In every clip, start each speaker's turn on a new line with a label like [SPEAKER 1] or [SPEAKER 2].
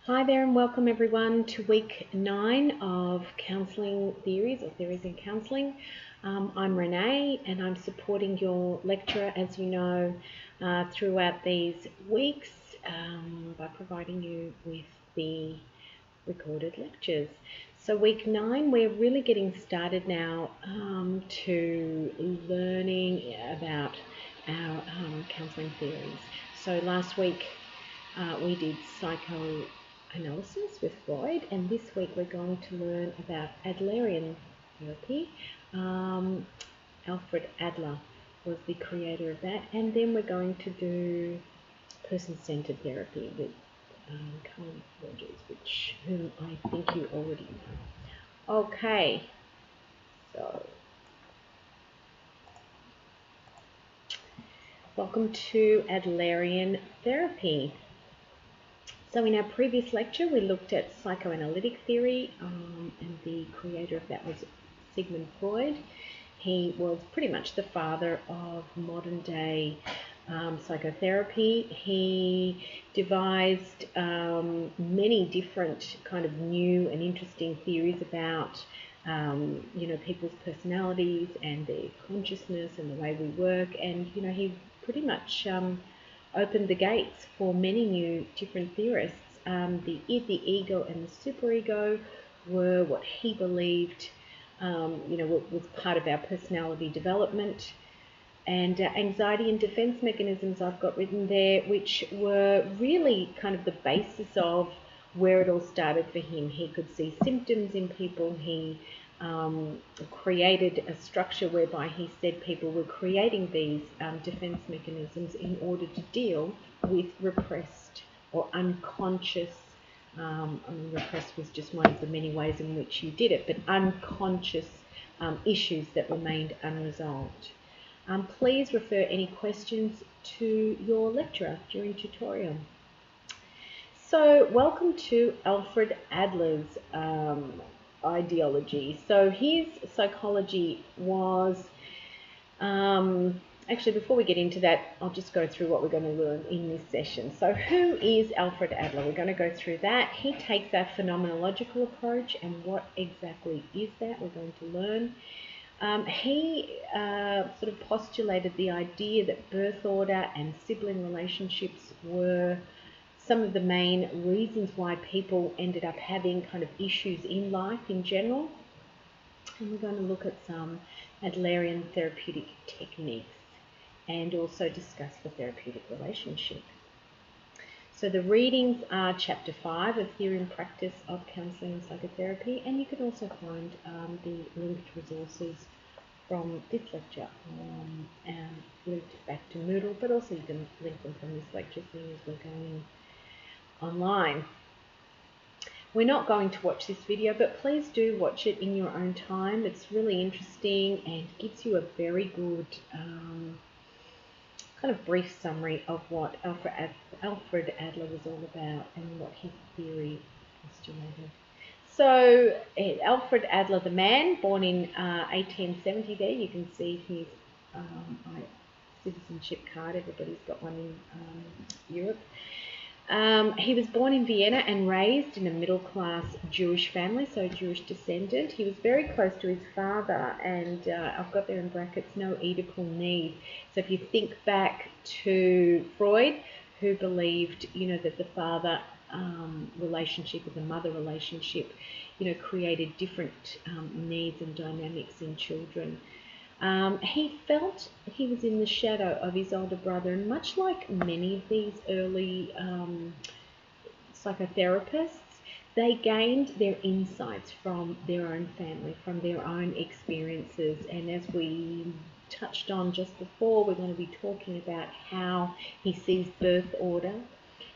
[SPEAKER 1] Hi there and welcome everyone to week 9 of Counselling Theories or Theories in Counselling. I'm Renee and I'm supporting your lecturer, as you know, throughout these weeks by providing you with the recorded lectures. So week 9, we're really getting started now to learning about our counselling theories. So last week we did psychoanalysis with Freud, and this week we're going to learn about Adlerian therapy. Alfred Adler was the creator of that, and then we're going to do person-centered therapy with Carl Rogers, whom I think you already know. Okay, so welcome to Adlerian therapy. So in our previous lecture, we looked at psychoanalytic theory, and the creator of that was Sigmund Freud. He was pretty much the father of modern day psychotherapy. He devised many different kind of new and interesting theories about people's personalities and their consciousness and the way we work, and he pretty much opened the gates for many new different theorists. The ego and the superego were what he believed was part of our personality development, and anxiety and defense mechanisms I've got written there, which were really kind of the basis of where it all started for him. He could see symptoms in people. He created a structure whereby he said people were creating these defense mechanisms in order to deal with repressed or unconscious, repressed was just one of the many ways in which you did it, but unconscious issues that remained unresolved. Please refer any questions to your lecturer during tutorial. So welcome to Alfred Adler's ideology. So his psychology was, actually before we get into that, I'll just go through what we're going to learn in this session. So who is Alfred Adler? We're going to go through that. He takes our phenomenological approach, and what exactly is that we're going to learn. He sort of postulated the idea that birth order and sibling relationships were some of the main reasons why people ended up having kind of issues in life in general. And we're going to look at some Adlerian therapeutic techniques and also discuss the therapeutic relationship. So the readings are Chapter 5 of Theory and Practice of Counselling and Psychotherapy, and you can also find the linked resources from this lecture and linked back to Moodle, but also you can link them from this lecture seeing as we're going online. We're not going to watch this video, but please do watch it in your own time. It's really interesting and gives you a very good kind of brief summary of what Alfred Adler was all about and what his theory postulated. So Alfred Adler, the man, born in 1870 there, you can see his citizenship card. Everybody's got one in Europe. He was born in Vienna and raised in a middle-class Jewish family, so Jewish descendant. He was very close to his father, and I've got there in brackets, no Oedipal need. So if you think back to Freud, who believed, that the father relationship and the mother relationship, created different needs and dynamics in children. He felt he was in the shadow of his older brother, and much like many of these early psychotherapists, they gained their insights from their own family, from their own experiences. And as we touched on just before, we're going to be talking about how he sees birth order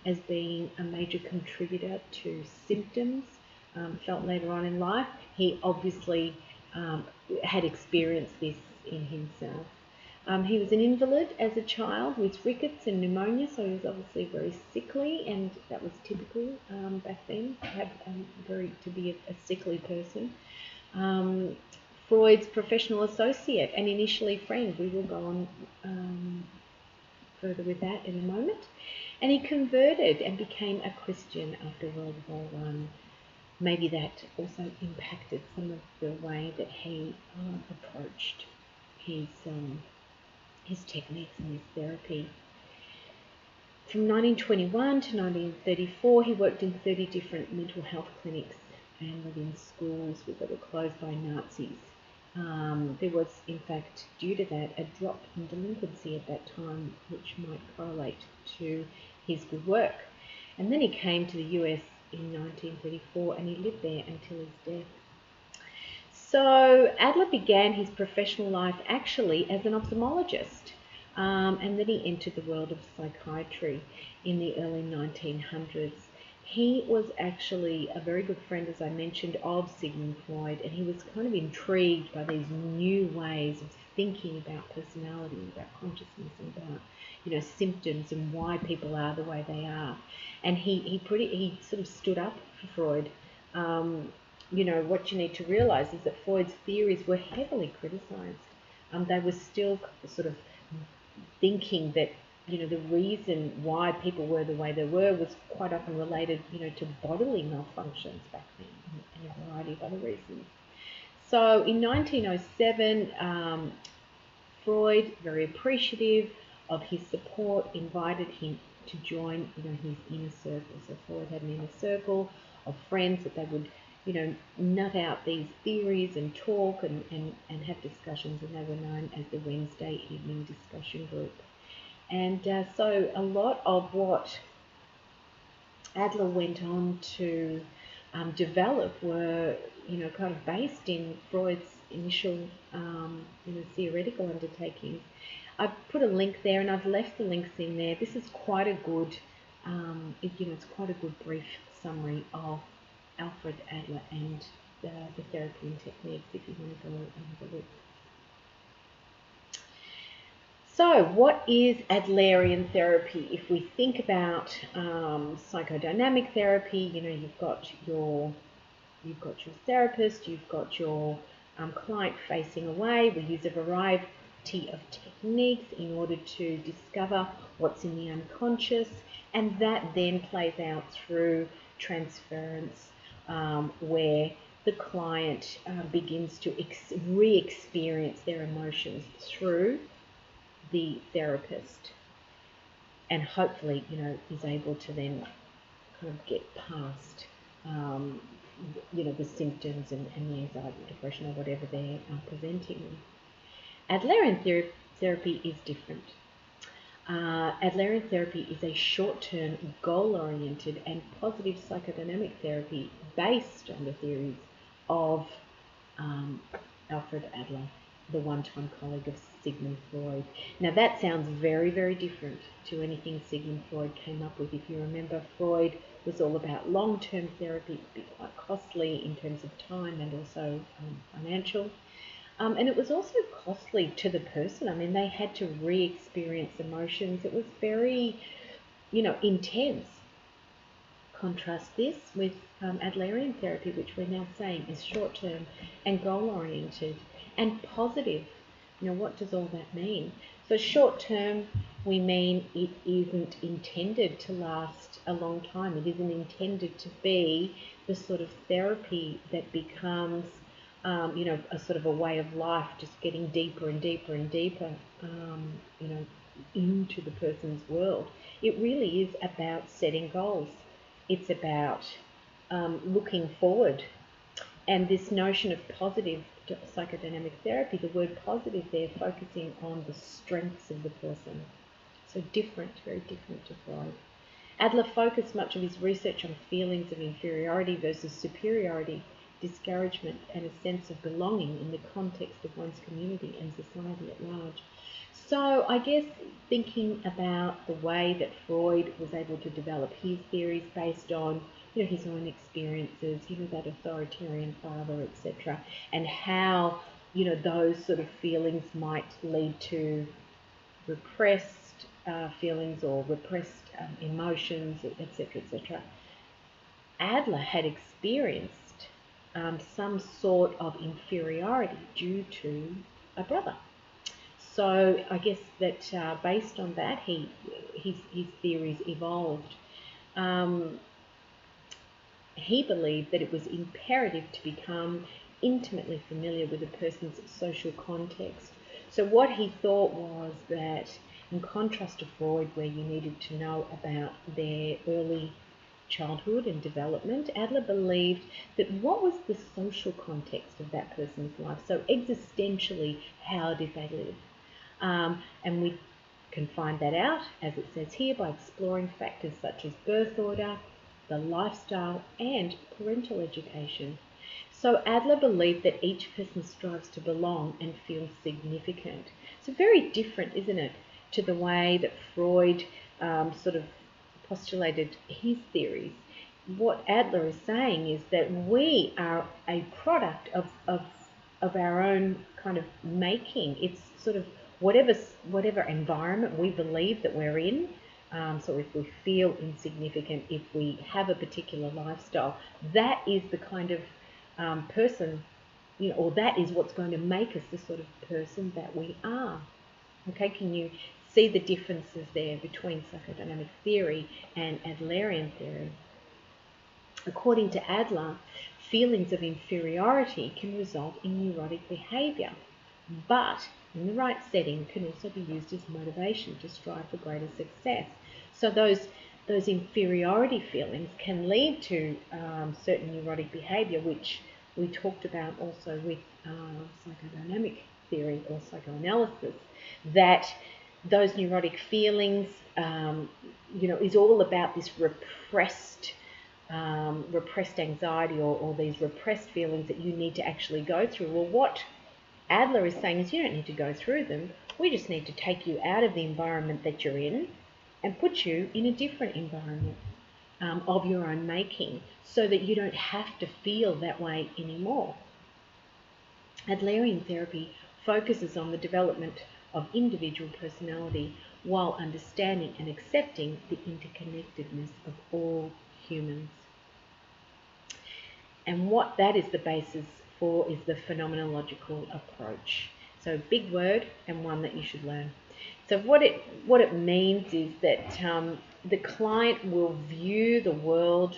[SPEAKER 1] as being a major contributor to symptoms felt later on in life. He obviously had experienced this in himself. He was an invalid as a child with rickets and pneumonia, so he was obviously very sickly, and that was typical back then to be a sickly person. Freud's professional associate and initially friend. We will go on further with that in a moment. And he converted and became a Christian after World War One. Maybe that also impacted some of the way that he approached his techniques and his therapy. From 1921 to 1934, he worked in 30 different mental health clinics and within schools that were closed by Nazis. There was, in fact, due to that, a drop in delinquency at that time, which might correlate to his good work. And then he came to the US in 1934 and he lived there until his death. So Adler began his professional life actually as an ophthalmologist, and then he entered the world of psychiatry in the early 1900s. He was actually a very good friend, as I mentioned, of Sigmund Freud, and he was kind of intrigued by these new ways of thinking about personality, about consciousness, and about symptoms and why people are the way they are. And he sort of stood up for Freud. What you need to realize is that Freud's theories were heavily criticized. They were still sort of thinking that the reason why people were the way they were was quite often related to bodily malfunctions back then and a variety of other reasons. So in 1907, Freud, very appreciative of his support, invited him to join his inner circle. So Freud had an inner circle of friends that they would nut out these theories and talk and have discussions, and they were known as the Wednesday evening discussion group. And so a lot of what Adler went on to develop were kind of based in Freud's initial theoretical undertakings. I've put a link there, and I've left the links in there. This is quite a good it's quite a good brief summary of Alfred Adler and the therapy and techniques, if you want to go and have a look. So what is Adlerian therapy? If we think about psychodynamic therapy, you've got your therapist, you've got your client facing away. We use a variety of techniques in order to discover what's in the unconscious, and that then plays out through transference, where the client begins to re-experience their emotions through the therapist, and hopefully is able to then kind of get past the symptoms and the anxiety, depression, or whatever they're presenting. Adlerian therapy is different. Adlerian therapy is a short-term, goal-oriented and positive psychodynamic therapy based on the theories of Alfred Adler, the one-time colleague of Sigmund Freud. Now that sounds very, very different to anything Sigmund Freud came up with. If you remember, Freud was all about long-term therapy. It would be quite costly in terms of time and also financial. And it was also costly to the person. I mean, they had to re-experience emotions. It was very, intense. Contrast this with Adlerian therapy, which we're now saying is short-term and goal-oriented and positive. What does all that mean? So short-term, we mean it isn't intended to last a long time. It isn't intended to be the sort of therapy that becomes a sort of a way of life, just getting deeper and deeper and deeper, into the person's world. It really is about setting goals. It's about looking forward. And this notion of positive psychodynamic therapy, the word positive there, focusing on the strengths of the person. So different, very different to Freud. Adler focused much of his research on feelings of inferiority versus superiority, discouragement, and a sense of belonging in the context of one's community and society at large. So I guess thinking about the way that Freud was able to develop his theories based on his own experiences, that authoritarian father, etc., and how those sort of feelings might lead to repressed feelings or repressed emotions, etc., etc. Adler had experienced some sort of inferiority due to a brother. So I guess that based on that, his theories evolved. Um, he believed that it was imperative to become intimately familiar with a person's social context. So what he thought was that, in contrast to Freud, where you needed to know about their early childhood and development, Adler believed that what was the social context of that person's life? So existentially, how did they live? And we can find that out, as it says here, by exploring factors such as birth order, the lifestyle, and parental education. So Adler believed that each person strives to belong and feel significant. So very different, isn't it, to the way that Freud sort of postulated his theories. What Adler is saying is that we are a product of our own kind of making. It's sort of whatever environment we believe that we're in. So if we feel insignificant, if we have a particular lifestyle, that is the kind of person, or that is what's going to make us the sort of person that we are. Okay, can you see the differences there between psychodynamic theory and Adlerian theory? According to Adler, feelings of inferiority can result in neurotic behaviour, but in the right setting can also be used as motivation to strive for greater success. So those inferiority feelings can lead to certain neurotic behaviour, which we talked about also with psychodynamic theory or psychoanalysis, that those neurotic feelings, is all about this repressed anxiety or these repressed feelings that you need to actually go through. Well, what Adler is saying is you don't need to go through them. We just need to take you out of the environment that you're in and put you in a different environment of your own making so that you don't have to feel that way anymore. Adlerian therapy focuses on the development of individual personality while understanding and accepting the interconnectedness of all humans. And what that is the basis for is the phenomenological approach. So big word and one that you should learn. So what it means is that the client will view the world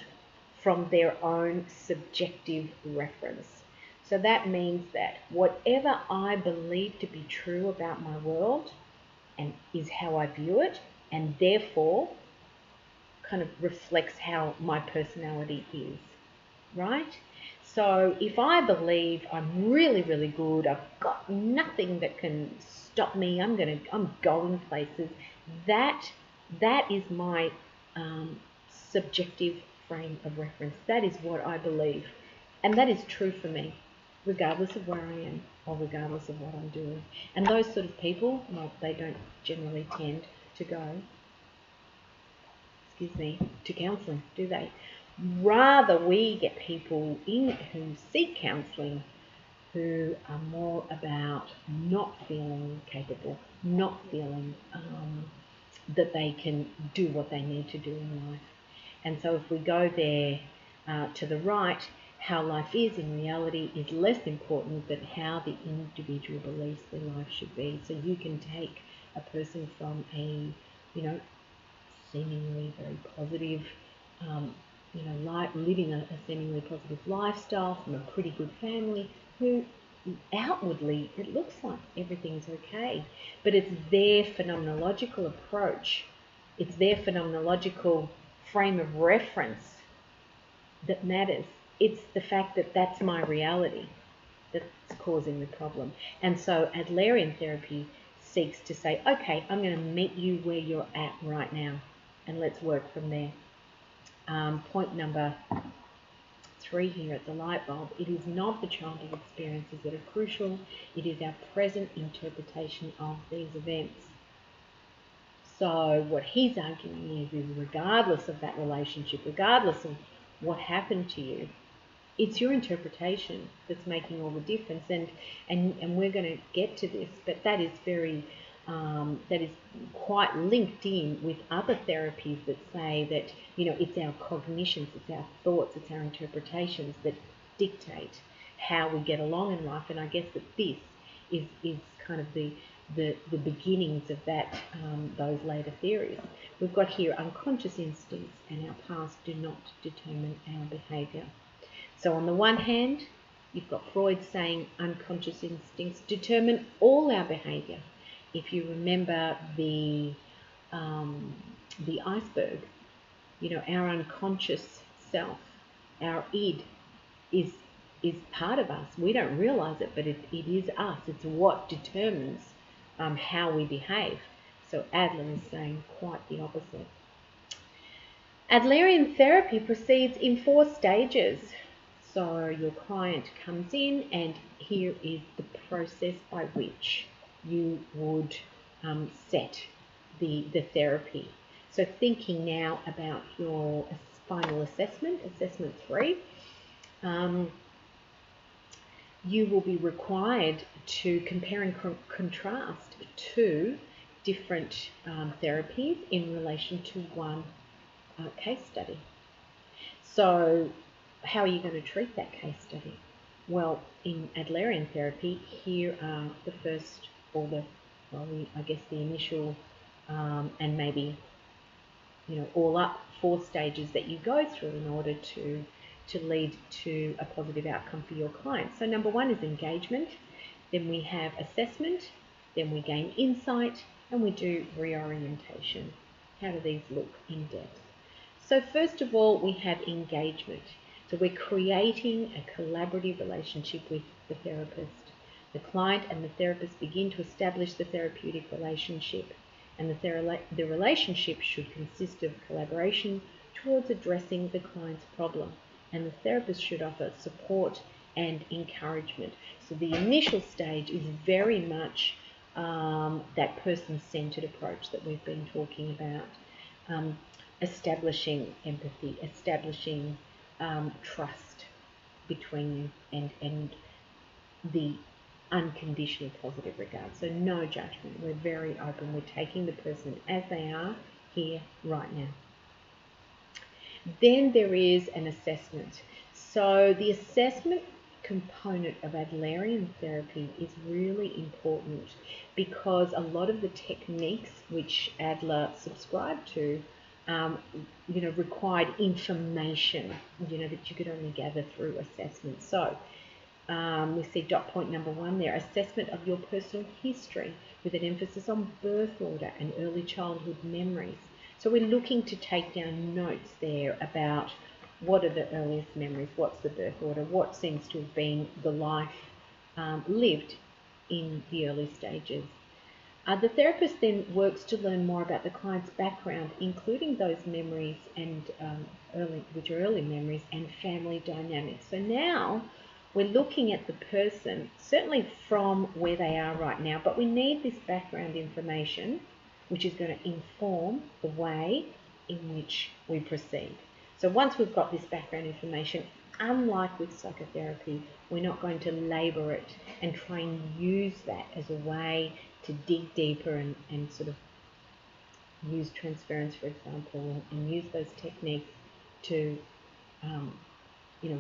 [SPEAKER 1] from their own subjective reference. So that means that whatever I believe to be true about my world and is how I view it, and therefore kind of reflects how my personality is, right? So if I believe I'm really, really good, I've got nothing that can stop me, I'm going places, that is my subjective frame of reference. That is what I believe. And that is true for me, regardless of where I am or regardless of what I'm doing. And those sort of people, well, they don't generally tend to go, to counselling, do they? Rather, we get people in who seek counselling who are more about not feeling capable, not feeling that they can do what they need to do in life. And so if we go there to the right, how life is in reality is less important than how the individual believes their life should be. So you can take a person from a, seemingly very positive, living a seemingly positive lifestyle from a pretty good family, who outwardly it looks like everything's okay, but it's their phenomenological approach, it's their phenomenological frame of reference that matters. It's the fact that that's my reality that's causing the problem. And so Adlerian therapy seeks to say, okay, I'm going to meet you where you're at right now, and let's work from there. Point number 3 here at the light bulb. It is not the childhood experiences that are crucial. It is our present interpretation of these events. So what he's arguing is regardless of that relationship, regardless of what happened to you, it's your interpretation that's making all the difference. And we're going to get to this, but that is that is quite linked in with other therapies that say that, it's our cognitions, it's our thoughts, it's our interpretations that dictate how we get along in life. And I guess that this is kind of the the beginnings of that, those later theories. We've got here unconscious instincts and our past do not determine our behaviour. So on the one hand, you've got Freud saying unconscious instincts determine all our behaviour. If you remember the iceberg, our unconscious self, our id, is part of us. We don't realise it, but it is us. It's what determines how we behave. So Adler is saying quite the opposite. Adlerian therapy proceeds in 4 stages. So your client comes in, and here is the process by which you would set the therapy. So thinking now about your final assessment, assessment 3, you will be required to compare and contrast 2 different therapies in relation to one case study. So how are you going to treat that case study? Well, in Adlerian therapy, here are the first, or the initial and maybe all up 4 stages that you go through in order to lead to a positive outcome for your client. So number 1 is engagement, then we have assessment, then we gain insight, and we do reorientation. How do these look in depth? So first of all, we have engagement. So we're creating a collaborative relationship with the therapist. The client and the therapist begin to establish the therapeutic relationship, and the relationship should consist of collaboration towards addressing the client's problem, and the therapist should offer support and encouragement. So the initial stage is very much that person-centered approach that we've been talking about, establishing empathy, establishing trust between you, and the unconditional positive regard. So no judgment. We're very open. We're taking the person as they are here right now. Then there is an assessment. So the assessment component of Adlerian therapy is really important because a lot of the techniques which Adler subscribed to required information, that you could only gather through assessment. So we see dot point number 1 there, assessment of your personal history with an emphasis on birth order and early childhood memories. So we're looking to take down notes there about what are the earliest memories, what's the birth order, what seems to have been the life lived in the early stages. The therapist then works to learn more about the client's background, including those memories and which are early memories, and family dynamics. So now we're looking at the person, certainly from where they are right now, but we need this background information, which is going to inform the way in which we proceed. So once we've got this background information, unlike with psychotherapy, we're not going to labour it and try and use that as a way to dig deeper and sort of use transference, for example, and use those techniques to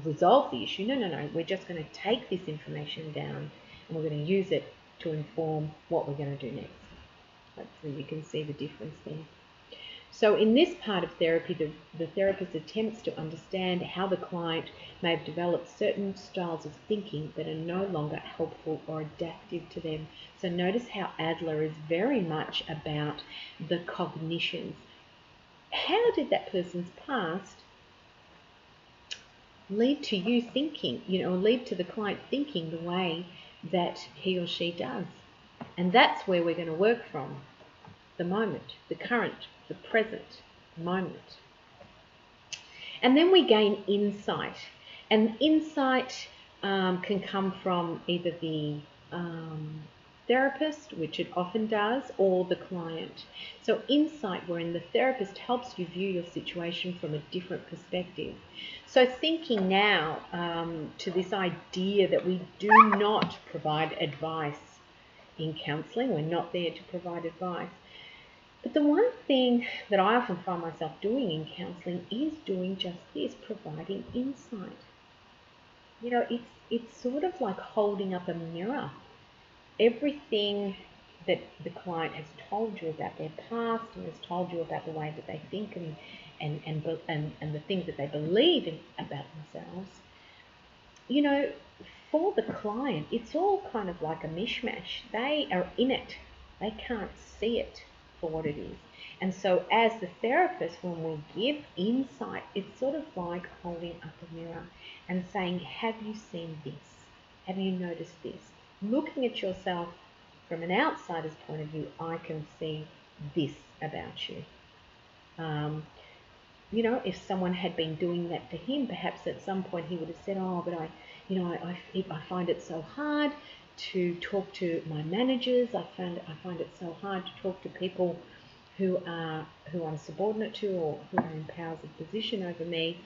[SPEAKER 1] resolve the issue. No. We're just going to take this information down and we're going to use it to inform what we're going to do next. Hopefully you can see the difference there. So in this part of therapy, the therapist attempts to understand how the client may have developed certain styles of thinking that are no longer helpful or adaptive to them. So notice how Adler is very much about the cognitions. How did that person's past lead to you thinking, or lead to the client thinking the way that he or she does? And that's where we're going to work from. The moment, the current, the present moment. And then we gain insight. And insight can come from either the therapist, which it often does, or the client. So insight, wherein the therapist helps you view your situation from a different perspective. So thinking now to this idea that we do not provide advice in counselling. We're not there to provide advice. But the one thing that I often find myself doing in counselling is doing just this, providing insight. It's sort of like holding up a mirror. Everything that the client has told you about their past and has told you about the way that they think and the things that they believe about themselves, you know, for the client, it's all kind of like a mishmash. They are in it. They can't see it for what it is. And so as the therapist, when we give insight, it's sort of like holding up a mirror and saying, have you seen this? Have you noticed this? Looking at yourself from an outsider's point of view, I can see this about you. You know, if someone had been doing that to him, perhaps at some point he would have said, oh, but I find it so hard to talk to my managers. I find it so hard to talk to people who I'm subordinate to or who are in powers of position over me.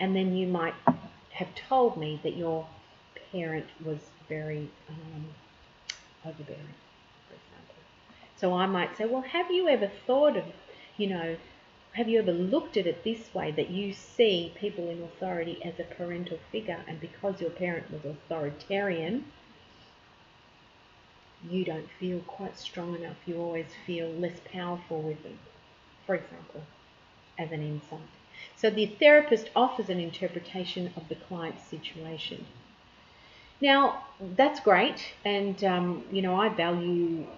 [SPEAKER 1] And then you might have told me that your parent was very overbearing, for example. So I might say, well, have you ever thought of, you know, have you ever looked at it this way, that you see people in authority as a parental figure, and because your parent was authoritarian, you don't feel quite strong enough. You always feel less powerful with them, for example, as an insight. So the therapist offers an interpretation of the client's situation. Now, that's great, and I value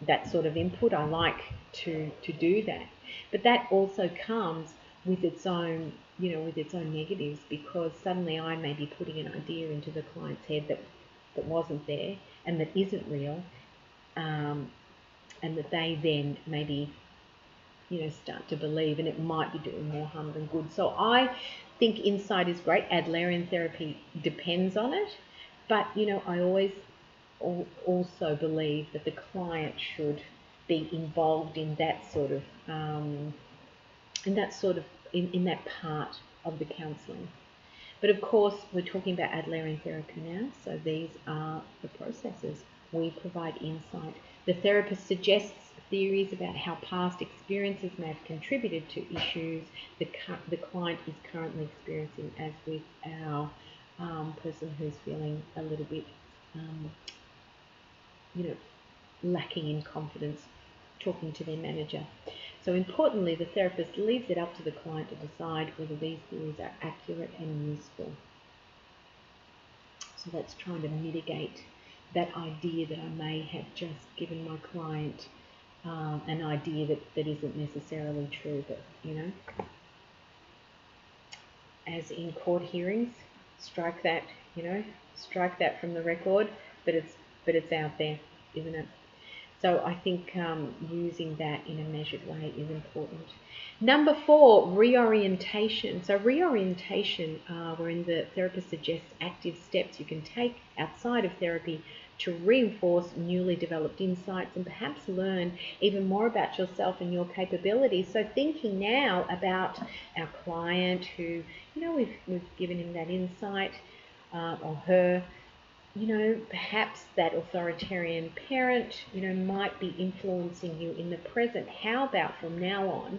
[SPEAKER 1] that sort of input. I like to do that, but that also comes with its own negatives, because suddenly I may be putting an idea into the client's head that wasn't there and that isn't real, and that they then maybe start to believe, and it might be doing more harm than good. So I think insight is great. Adlerian therapy depends on it, but I always also believe that the client should be involved in that sort of in that part of the counselling. But of course, we're talking about Adlerian therapy now, so these are the processes. We provide insight. The therapist suggests theories about how past experiences may have contributed to issues the client is currently experiencing, as with our person who's feeling a little bit, lacking in confidence talking to their manager. So importantly, the therapist leaves it up to the client to decide whether these theories are accurate and useful. So that's trying to mitigate that idea that I may have just given my client an idea that isn't necessarily true, but as in court hearings, strike that from the record, but it's out there, isn't it? So I think using that in a measured way is important. Number 4, reorientation. So reorientation, wherein the therapist suggests active steps you can take outside of therapy to reinforce newly developed insights and perhaps learn even more about yourself and your capabilities. So thinking now about our client who, we've given him that insight, or her, perhaps that authoritarian parent, might be influencing you in the present. How about from now on,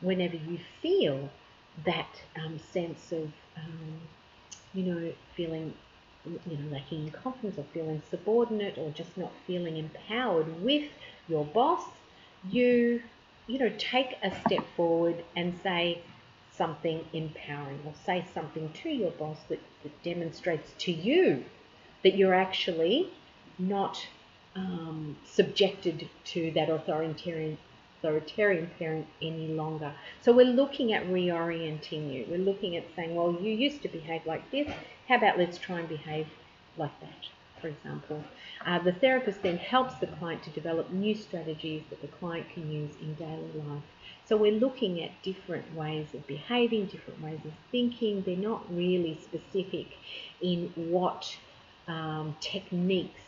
[SPEAKER 1] whenever you feel that sense of, feeling, lacking in confidence, or feeling subordinate, or just not feeling empowered with your boss, you take a step forward and say something empowering, or say something to your boss that demonstrates to you that you're actually not subjected to that authoritarian parent any longer. So we're looking at reorienting you. We're looking at saying, well, you used to behave like this. How about let's try and behave like that, for example. The therapist then helps the client to develop new strategies that the client can use in daily life. So we're looking at different ways of behaving, different ways of thinking. They're not really specific in what techniques,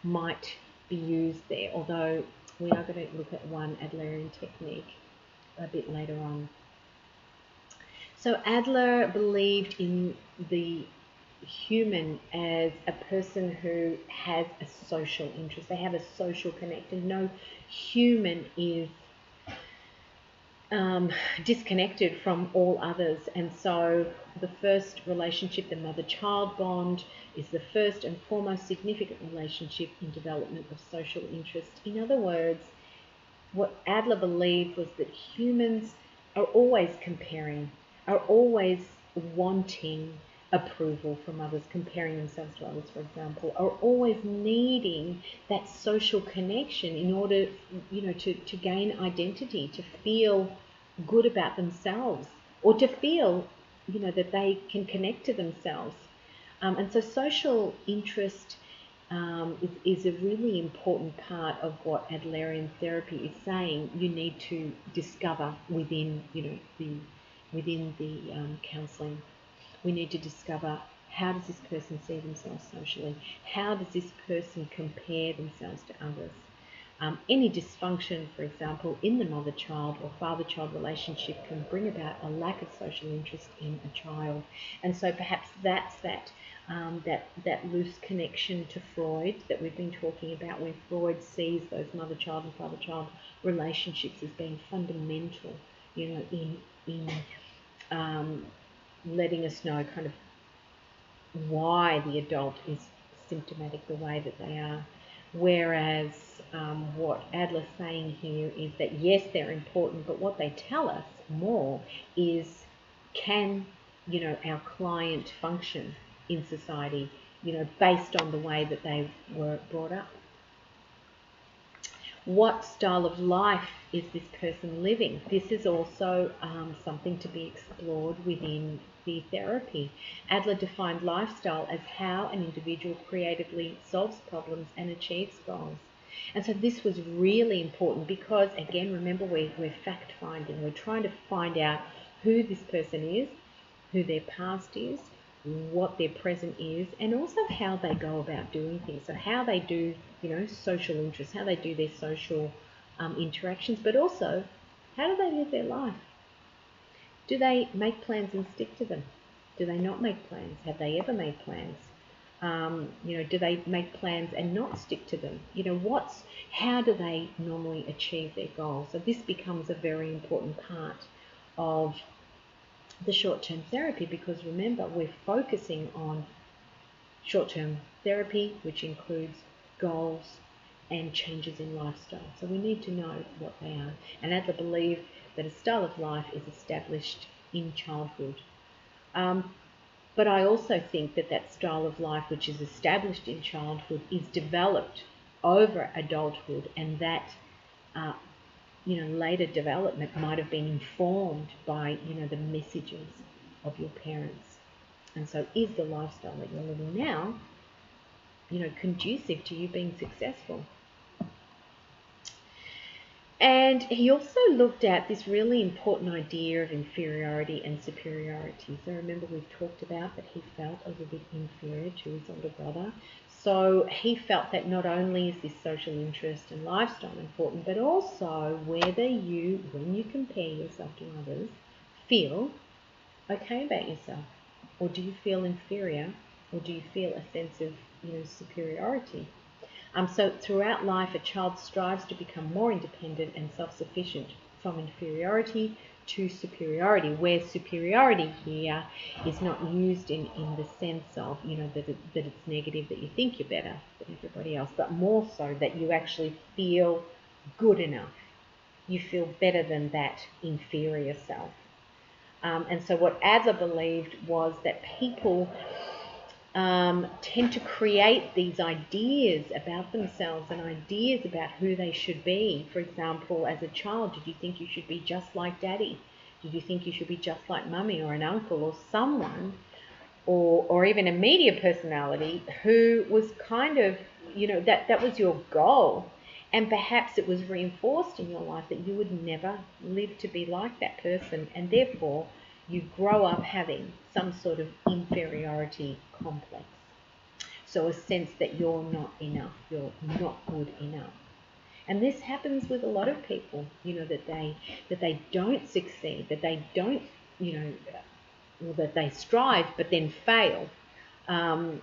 [SPEAKER 1] might be used there, although we are going to look at one Adlerian technique a bit later on. So Adler believed in the human as a person who has a social interest. They have a social connection. No human is disconnected from all others. And so the first relationship, the mother-child bond, is the first and foremost significant relationship in development of social interest. In other words, what Adler believed was that humans are always comparing, are always wanting approval from others, comparing themselves to others, for example, are always needing that social connection in order, to gain identity, to feel good about themselves, or to feel, that they can connect to themselves. And so social interest is a really important part of what Adlerian therapy is saying. You need to discover within, within the counselling. We need to discover, how does this person see themselves socially? How does this person compare themselves to others? Any dysfunction, for example, in the mother-child or father-child relationship can bring about a lack of social interest in a child. And so perhaps that's that loose connection to Freud that we've been talking about, where Freud sees those mother-child and father-child relationships as being fundamental, in letting us know kind of why the adult is symptomatic the way that they are. Whereas what Adler's saying here is that yes, they're important, but what they tell us more is, can, our client function in society, based on the way that they were brought up? What style of life is this person living? This is also something to be explored within the therapy. Adler defined lifestyle as how an individual creatively solves problems and achieves goals. And so this was really important because, again, remember, we're fact-finding. We're trying to find out who this person is, who their past is, what their present is, and also how they go about doing things. So how they do, social interests, how they do their social interactions, but also how do they live their life? Do they make plans and stick to them? Do they not make plans? Have they ever made plans? Do they make plans and not stick to them? How do they normally achieve their goals? So this becomes a very important part of the short-term therapy, because remember, we're focusing on short-term therapy, which includes goals and changes in lifestyle. So we need to know what they are. And Adler believed that a style of life is established in childhood. But I also think that style of life which is established in childhood is developed over adulthood, and that later development might have been informed by, the messages of your parents. And so is the lifestyle that you're living now, conducive to you being successful? And he also looked at this really important idea of inferiority and superiority. So remember, we've talked about that he felt a little bit inferior to his older brother. So he felt that not only is this social interest and lifestyle important, but also whether you, when you compare yourself to others, feel okay about yourself, or do you feel inferior, or do you feel a sense of, superiority? So throughout life, a child strives to become more independent and self-sufficient, from inferiority to superiority, where superiority here is not used in the sense of, that it's negative, that you think you're better than everybody else, but more so that you actually feel good enough. You feel better than that inferior self. And so what Adler believed was that people tend to create these ideas about themselves and ideas about who they should be. For example, as a child, did you think you should be just like daddy? Did you think you should be just like mummy or an uncle or someone, or even a media personality who was kind of, that was your goal? And perhaps it was reinforced in your life that you would never live to be like that person, and therefore you grow up having some sort of inferiority complex. So a sense that you're not enough, you're not good enough. And this happens with a lot of people, that they don't succeed, that they don't, or that they strive but then fail to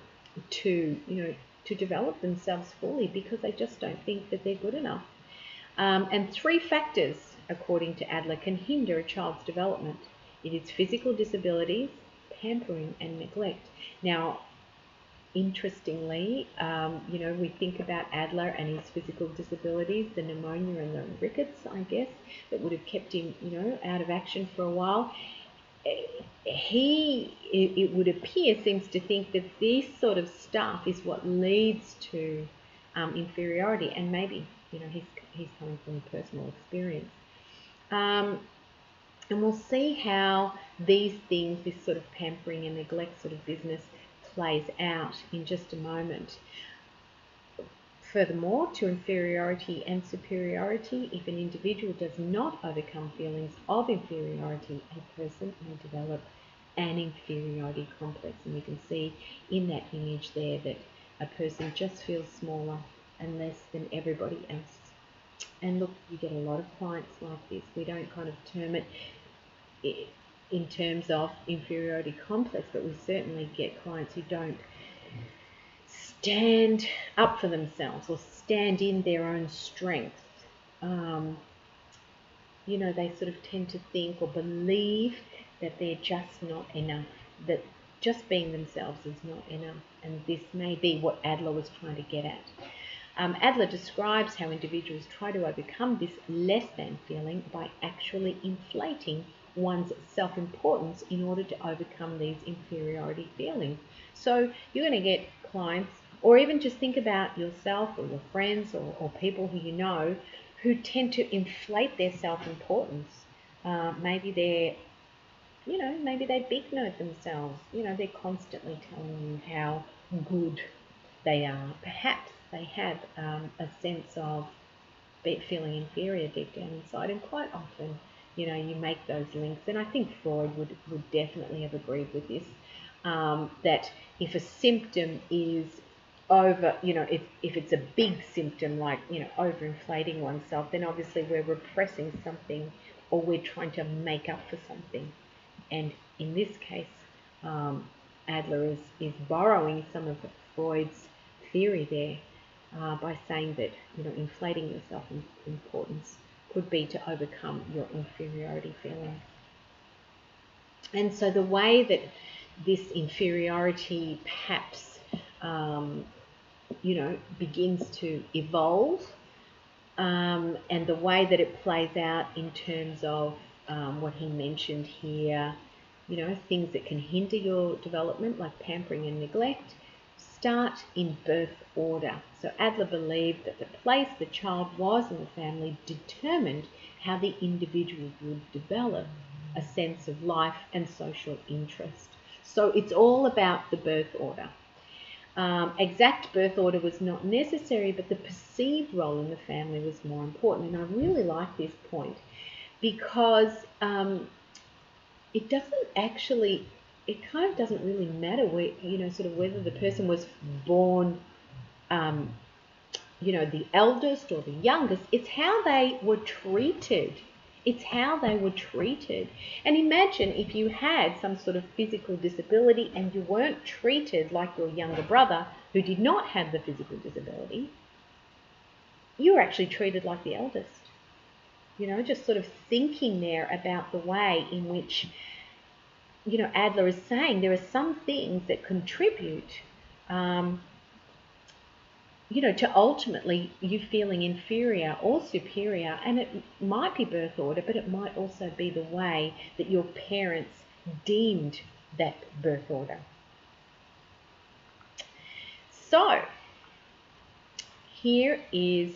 [SPEAKER 1] develop themselves fully, because they just don't think that they're good enough. And three factors according to Adler, can hinder a child's development. It is physical disabilities, pampering, and neglect. Now, interestingly, we think about Adler and his physical disabilities, the pneumonia and the rickets, I guess, that would have kept him, out of action for a while. It would appear, seems to think that this sort of stuff is what leads to inferiority, and maybe, he's coming from personal experience. And we'll see how these things, this sort of pampering and neglect sort of business, plays out in just a moment. Furthermore, to inferiority and superiority, if an individual does not overcome feelings of inferiority, a person may develop an inferiority complex. And you can see in that image there that a person just feels smaller and less than everybody else. And look, you get a lot of clients like this. We don't kind of term it in terms of inferiority complex, but we certainly get clients who don't stand up for themselves or stand in their own strength. They sort of tend to think or believe that they're just not enough, that just being themselves is not enough. And this may be what Adler was trying to get at. Adler describes how individuals try to overcome this less than feeling by actually inflating one's self-importance in order to overcome these inferiority feelings. So you're going to get clients, or even just think about yourself or your friends or people who you know who tend to inflate their self-importance. Maybe they big note themselves. They're constantly telling you how good they are. Perhaps they have a sense of feeling inferior deep down inside, and quite often, you make those links. And I think Freud would definitely have agreed with this, that if a symptom is over, if it's a big symptom like, overinflating oneself, then obviously we're repressing something or we're trying to make up for something. And in this case, Adler is borrowing some of Freud's theory there by saying that, inflating your self-importance could be to overcome your inferiority feeling. And so the way that this inferiority perhaps begins to evolve, and the way that it plays out in terms of what he mentioned here, things that can hinder your development like pampering and neglect, start in birth order. So Adler believed that the place the child was in the family determined how the individual would develop a sense of life and social interest. So it's all about the birth order. Exact birth order was not necessary, but the perceived role in the family was more important. And I really like this point because it kind of doesn't really matter whether the person was born, the eldest or the youngest. It's how they were treated. It's how they were treated. And imagine if you had some sort of physical disability and you weren't treated like your younger brother who did not have the physical disability. You were actually treated like the eldest. Just sort of thinking there about the way in which, Adler is saying there are some things that contribute to ultimately you feeling inferior or superior. And it might be birth order, but it might also be the way that your parents deemed that birth order. So, here is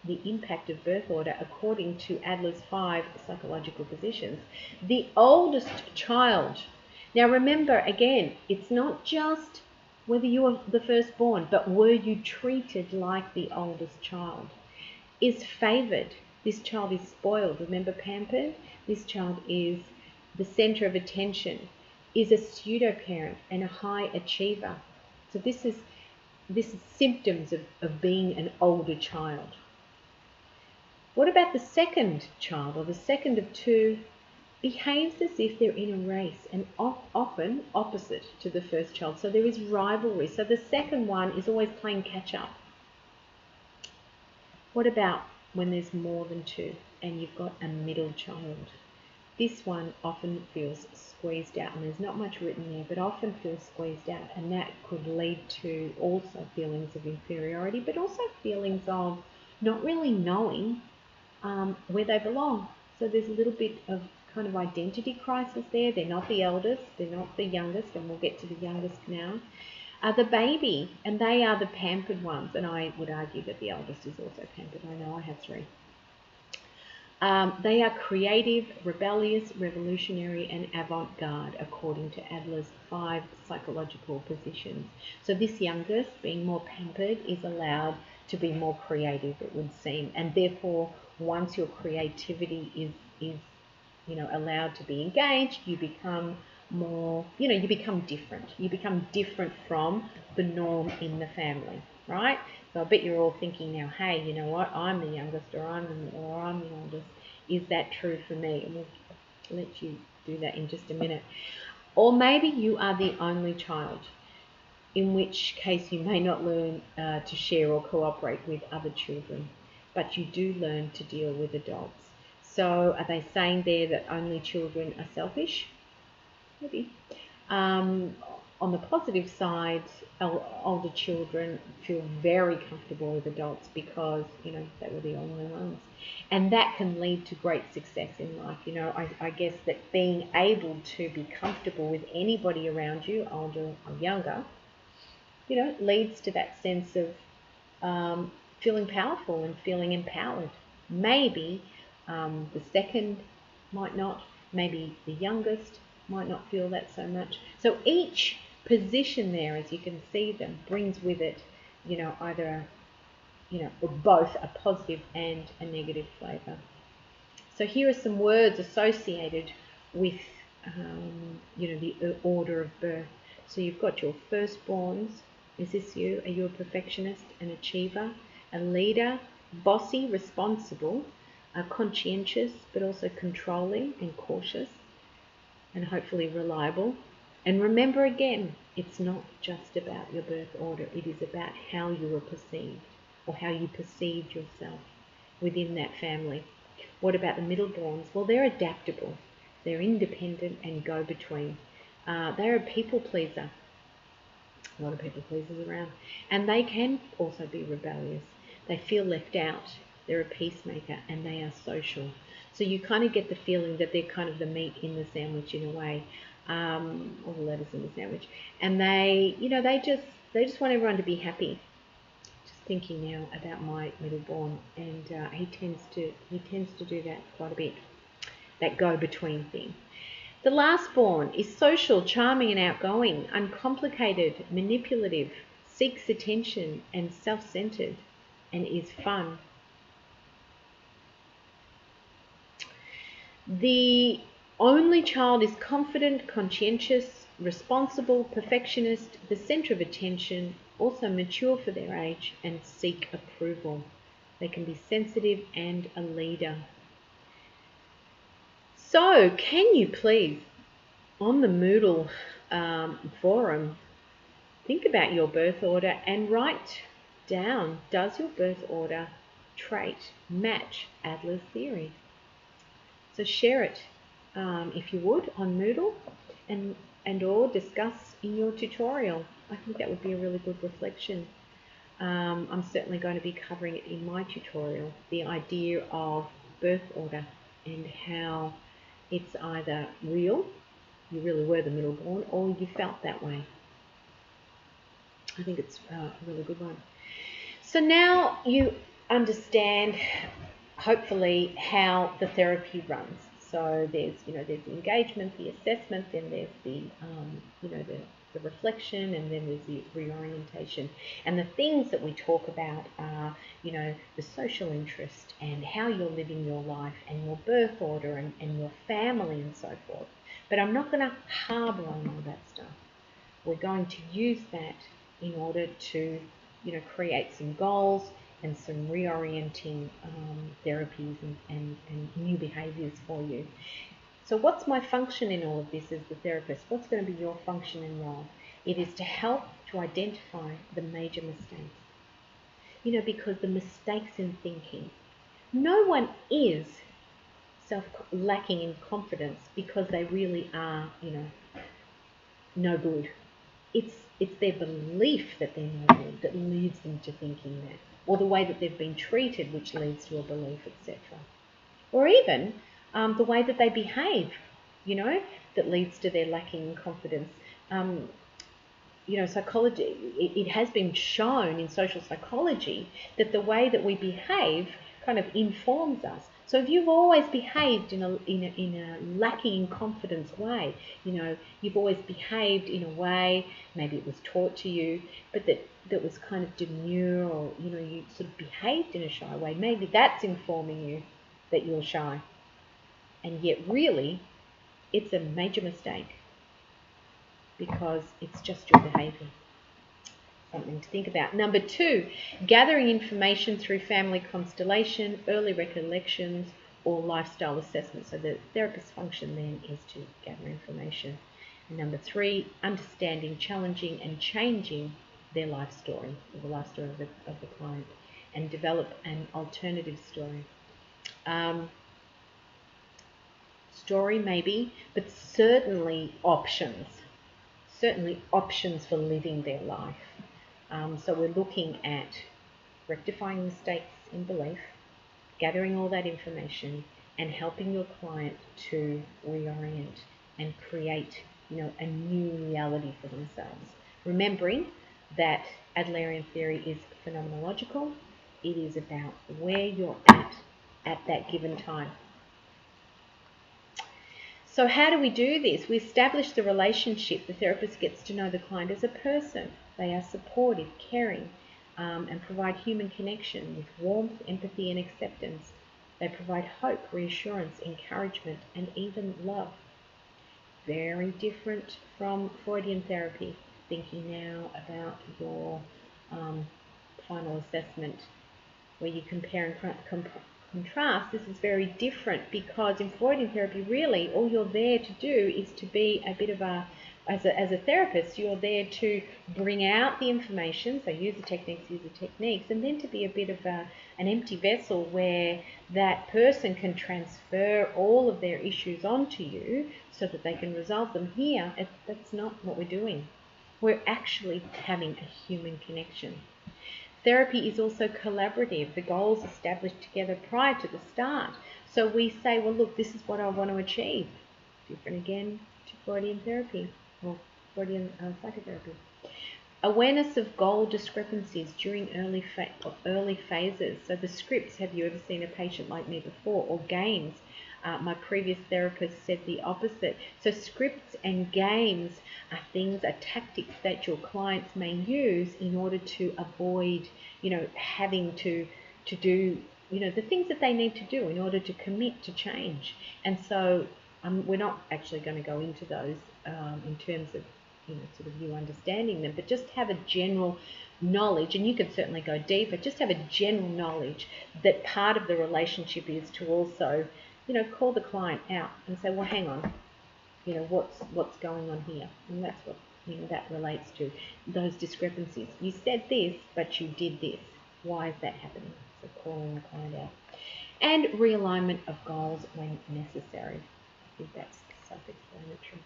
[SPEAKER 1] the impact of birth order according to Adler's 5 psychological positions. The oldest child. Now remember, again, it's not just whether you were the firstborn, but were you treated like the oldest child? Is favoured. This child is spoiled. Remember, pampered? This child is the centre of attention, is a pseudo-parent and a high achiever. So this is symptoms of being an older child. What about the second child, or the second of two? Behaves as if they're in a race, and often opposite to the first child. So there is rivalry. So the second one is always playing catch up. What about when there's more than two and you've got a middle child. This one often feels squeezed out, and there's not much written there, but often feels squeezed out, and that could lead to also feelings of inferiority, but also feelings of not really knowing where they belong. So there's a little bit of kind of identity crisis there. They're not the eldest, they're not the youngest, and we'll get to the youngest now. The baby, and they are the pampered ones, and I would argue that the eldest is also pampered. I know I have three. They are creative, rebellious, revolutionary, and avant-garde, according to Adler's 5 psychological positions. So this youngest, being more pampered, is allowed to be more creative, it would seem, and therefore, once your creativity is allowed to be engaged, you become more, you become different. You become different from the norm in the family, right? So I bet you're all thinking now, hey, you know what? I'm the youngest, or I'm the oldest. Is that true for me? And we'll let you do that in just a minute. Or maybe you are the only child, in which case you may not learn to share or cooperate with other children, but you do learn to deal with adults. So are they saying there that only children are selfish? Maybe. On the positive side, older children feel very comfortable with adults because, they were the only ones. And that can lead to great success in life. I guess that being able to be comfortable with anybody around you, older or younger, leads to that sense of feeling powerful and feeling empowered. Maybe the second might not, maybe the youngest might not feel that so much. So each position there, as you can see them, brings with it, either or both a positive and a negative flavour. So here are some words associated with, the order of birth. So you've got your firstborns. Is this you? Are you a perfectionist, an achiever, a leader, bossy, responsible, conscientious, but also controlling and cautious, and hopefully reliable? And remember again, it's not just about your birth order. It is about how you were perceived, or how you perceived yourself within that family. What about the middleborns? Well, they're adaptable. They're independent and go-between. They're a people pleaser. A lot of people pleasers around. And they can also be rebellious. They feel left out. They're a peacemaker, and they are social. So you kind of get the feeling that they're kind of the meat in the sandwich in a way, or the lettuce in the sandwich. And they just want everyone to be happy. Just thinking now about my middleborn, and he tends to do that quite a bit. That go-between thing. The lastborn is social, charming, and outgoing, uncomplicated, manipulative, seeks attention, and self-centered, and is fun. The only child is confident, conscientious, responsible, perfectionist, the center of attention, also mature for their age, and seek approval. They can be sensitive and a leader. So, can you please, on the Moodle forum, think about your birth order and write down, does your birth order trait match Adler's theory? So share it, if you would, on Moodle, and or discuss in your tutorial. I think that would be a really good reflection. I'm certainly going to be covering it in my tutorial, the idea of birth order and how it's either real, you really were the middleborn, or you felt that way. I think it's a really good one. So now you understand, hopefully, how the therapy runs. So there's the engagement, the assessment, then there's the reflection, and then there's the reorientation. And the things that we talk about are, the social interest and how you're living your life and your birth order and your family and so forth. But I'm not going to harbour on all that stuff. We're going to use that in order to, create some goals and some reorienting therapies and new behaviours for you. So what's my function in all of this as the therapist? What's going to be your function and role? It is to help to identify the major mistakes. Because the mistakes in thinking, No one is lacking in confidence because they really are, no good. It's their belief that they're no good that leads them to thinking that, or the way that they've been treated, which leads to a belief, etc. Or even the way that they behave, that leads to their lacking in confidence. Psychology, it has been shown in social psychology that the way that we behave kind of informs us. So if you've always behaved in a lacking in confidence way, you've always behaved in a way, maybe it was taught to you, but that was kind of demure, or you sort of behaved in a shy way, maybe that's informing you that you're shy. And yet really, it's a major mistake because it's just your behavior. Something to think about. Number 2, gathering information through family constellation, early recollections, or lifestyle assessment. So the therapist's function then is to gather information. And number 3, understanding, challenging, and changing their life story, or the life story of the client, and develop an alternative story. Story maybe, but certainly options for living their life. So we're looking at rectifying mistakes in belief, gathering all that information, and helping your client to reorient and create, a new reality for themselves. Remembering that Adlerian theory is phenomenological. It is about where you're at that given time. So how do we do this? We establish the relationship. The therapist gets to know the client as a person. They are supportive, caring, and provide human connection with warmth, empathy, and acceptance. They provide hope, reassurance, encouragement, and even love. Very different from Freudian therapy. Thinking now about your final assessment, where you compare and contrast. This is very different because in Freudian therapy, really, all you're there to do is to be a bit of as a therapist, you're there to bring out the information, so use the techniques, and then to be a bit of an empty vessel where that person can transfer all of their issues onto you so that they can resolve them. Here, that's not what we're doing. We're actually having a human connection. Therapy is also collaborative. The goals established together prior to the start. So we say, well, look, this is what I want to achieve. Different again to Freudian therapy or Freudian psychotherapy. Awareness of goal discrepancies during early phases. So the scripts, have you ever seen a patient like me before? Or games. My previous therapist said the opposite. So scripts and games are tactics that your clients may use in order to avoid, having to do, the things that they need to do in order to commit to change. And so we're not actually going to go into those in terms of, sort of you understanding them, but just have a general knowledge, and you can certainly go deeper, just have a general knowledge that part of the relationship is to also, call the client out and say, well, hang on, what's going on here? And that's what, that relates to those discrepancies. You said this, but you did this. Why is that happening? So calling the client out. And realignment of goals when necessary. I think that's self-explanatory.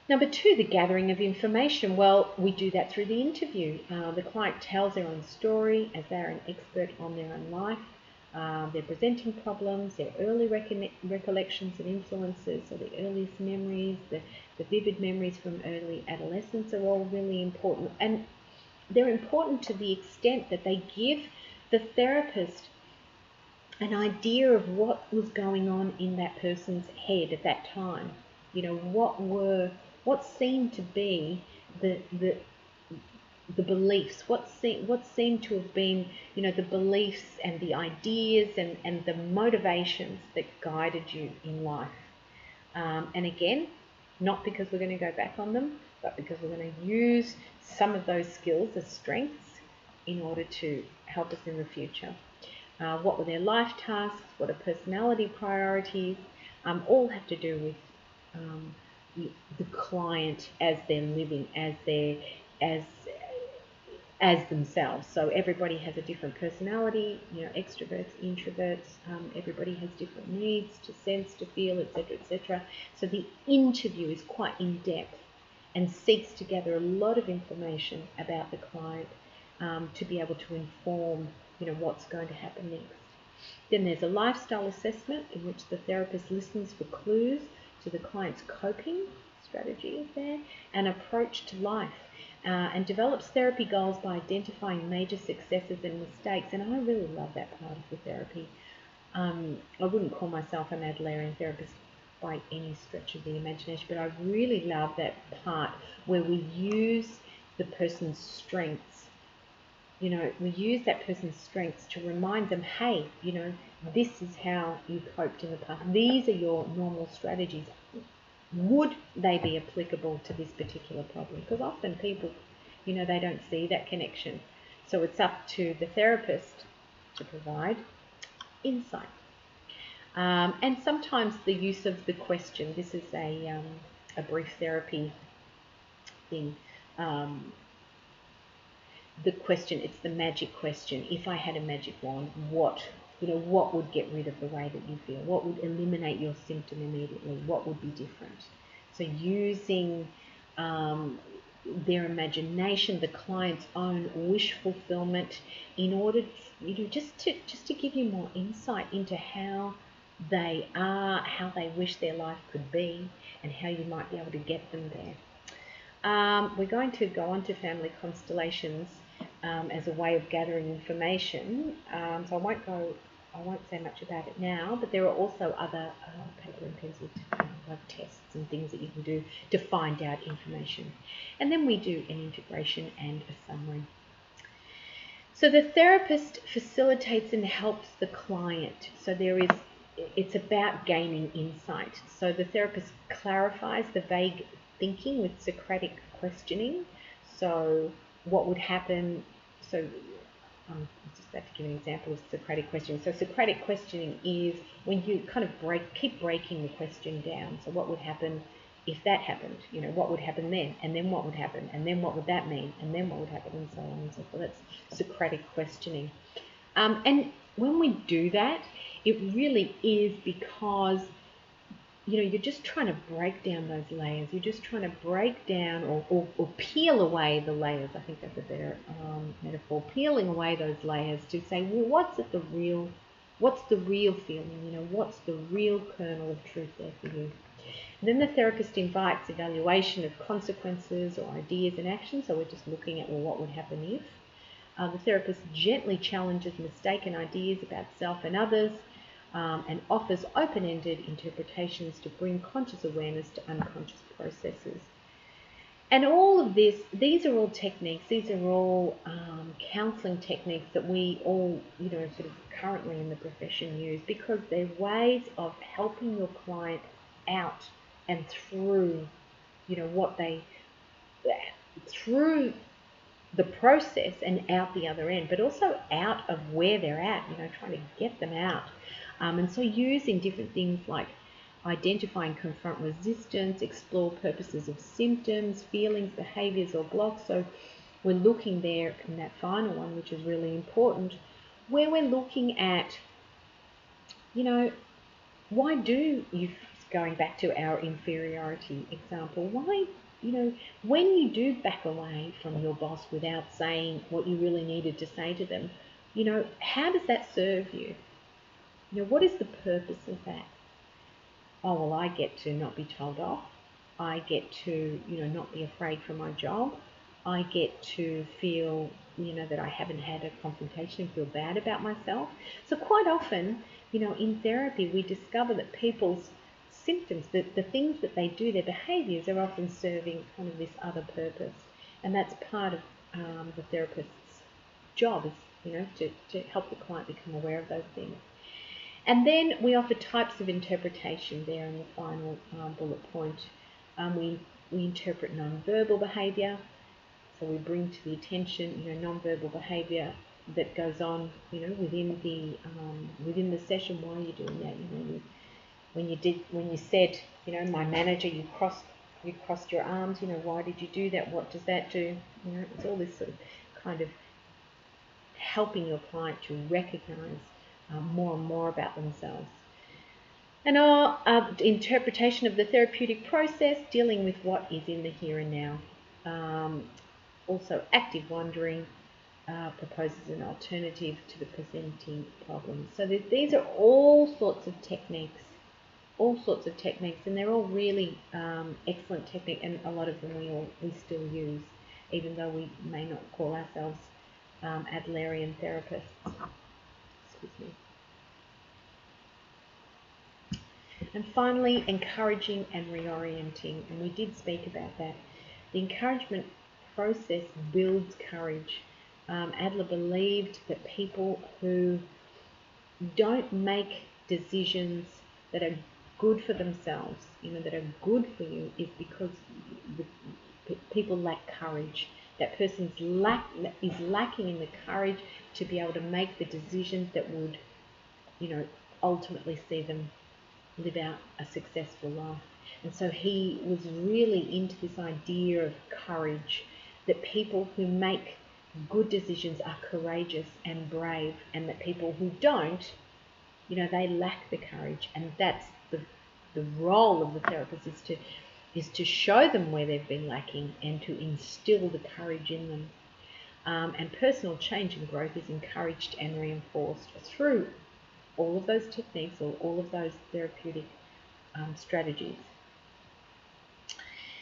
[SPEAKER 1] Number 2, the gathering of information. Well, we do that through the interview. The client tells their own story as they're an expert on their own life. Their presenting problems, their early recollections and influences, so the earliest memories, the vivid memories from early adolescence are all really important. And they're important to the extent that they give the therapist an idea of what was going on in that person's head at that time. What seemed to be the beliefs, what seemed to have been, the beliefs and the ideas and the motivations that guided you in life. And again, not because we're going to go back on them, but because we're going to use some of those skills as strengths in order to help us in the future. What were their life tasks? What are personality priorities? All have to do with the client as they're living, as as themselves. So everybody has a different personality, extroverts, introverts, everybody has different needs to sense, to feel, etc., etc. So the interview is quite in-depth and seeks to gather a lot of information about the client to be able to inform, what's going to happen next. Then there's a lifestyle assessment in which the therapist listens for clues to the client's coping strategies there and approach to life, and develops therapy goals by identifying major successes and mistakes. And I really love that part of the therapy. I wouldn't call myself an Adlerian therapist by any stretch of the imagination, but I really love that part where we use the person's strengths. We use that person's strengths to remind them, hey, this is how you coped in the past. These are your normal strategies. Would they be applicable to this particular problem? Because often people, they don't see that connection. So it's up to the therapist to provide insight. And sometimes the use of the question. This is a brief therapy thing. The question, it's the magic question. If I had a magic wand, what would get rid of the way that you feel? What would eliminate your symptom immediately? What would be different? So using their imagination, the client's own wish fulfillment, in order, just to give you more insight into how they are, how they wish their life could be, and how you might be able to get them there. We're going to go on to family constellations as a way of gathering information. So I won't say much about it now, but there are also other paper and pencil blood tests and things that you can do to find out information. And then we do an integration and a summary. So the therapist facilitates and helps the client. So it's about gaining insight. So the therapist clarifies the vague thinking with Socratic questioning. So what would happen? So I'm just about to give an example of Socratic questioning. So Socratic questioning is when you kind of keep breaking the question down. So what would happen if that happened? What would happen then? And then what would happen? And then what would that mean? And then what would happen? And so on and so forth. That's Socratic questioning. And when we do that, it really is because you're just trying to break down those layers. You're just trying to break down or peel away the layers. I think that's a better metaphor. Peeling away those layers to say, well, what's the real feeling? What's the real kernel of truth there for you? And then the therapist invites evaluation of consequences or ideas and actions. So we're just looking at, well, what would happen if? The therapist gently challenges mistaken ideas about self and others, and offers open-ended interpretations to bring conscious awareness to unconscious processes. And all of these are all techniques, these are all counselling techniques that we all, sort of currently in the profession use, because they're ways of helping your client out and through, through the process and out the other end, but also out of where they're at, trying to get them out. And so using different things like identify and confront resistance, explore purposes of symptoms, feelings, behaviours or blocks. So we're looking there in that final one, which is really important, where we're looking at, why do you, going back to our inferiority example, why, when you do back away from your boss without saying what you really needed to say to them, how does that serve you? What is the purpose of that? Oh, well, I get to not be told off. I get to, not be afraid for my job. I get to feel, that I haven't had a confrontation and feel bad about myself. So quite often, in therapy, we discover that people's symptoms, the things that they do, their behaviours are often serving kind of this other purpose. And that's part of the therapist's job, is, to help the client become aware of those things. And then we offer types of interpretation there in the final bullet point. We interpret non-verbal behaviour. So we bring to the attention, non-verbal behaviour that goes on, within the session. Why are you doing that? When you said, my manager, you crossed your arms. Why did you do that? What does that do? It's all this sort of kind of helping your client to recognize more and more about themselves. And our interpretation of the therapeutic process, dealing with what is in the here and now. Also, active wondering proposes an alternative to the presenting problem. So these are all sorts of techniques, and they're all really excellent technique, and a lot of them we still use, even though we may not call ourselves Adlerian therapists. Excuse me. And finally, encouraging and reorienting, and we did speak about that. The encouragement process builds courage. Adler believed that people who don't make decisions that are good for themselves, that are good for you, is because people lack courage. That person is lacking in the courage to be able to make the decisions that would, ultimately see them live out a successful life. And so he was really into this idea of courage, that people who make good decisions are courageous and brave, and that people who don't, they lack the courage. And that's the role of the therapist, is to show them where they've been lacking and to instill the courage in them. And personal change and growth is encouraged and reinforced through all of those techniques, or all of those therapeutic strategies.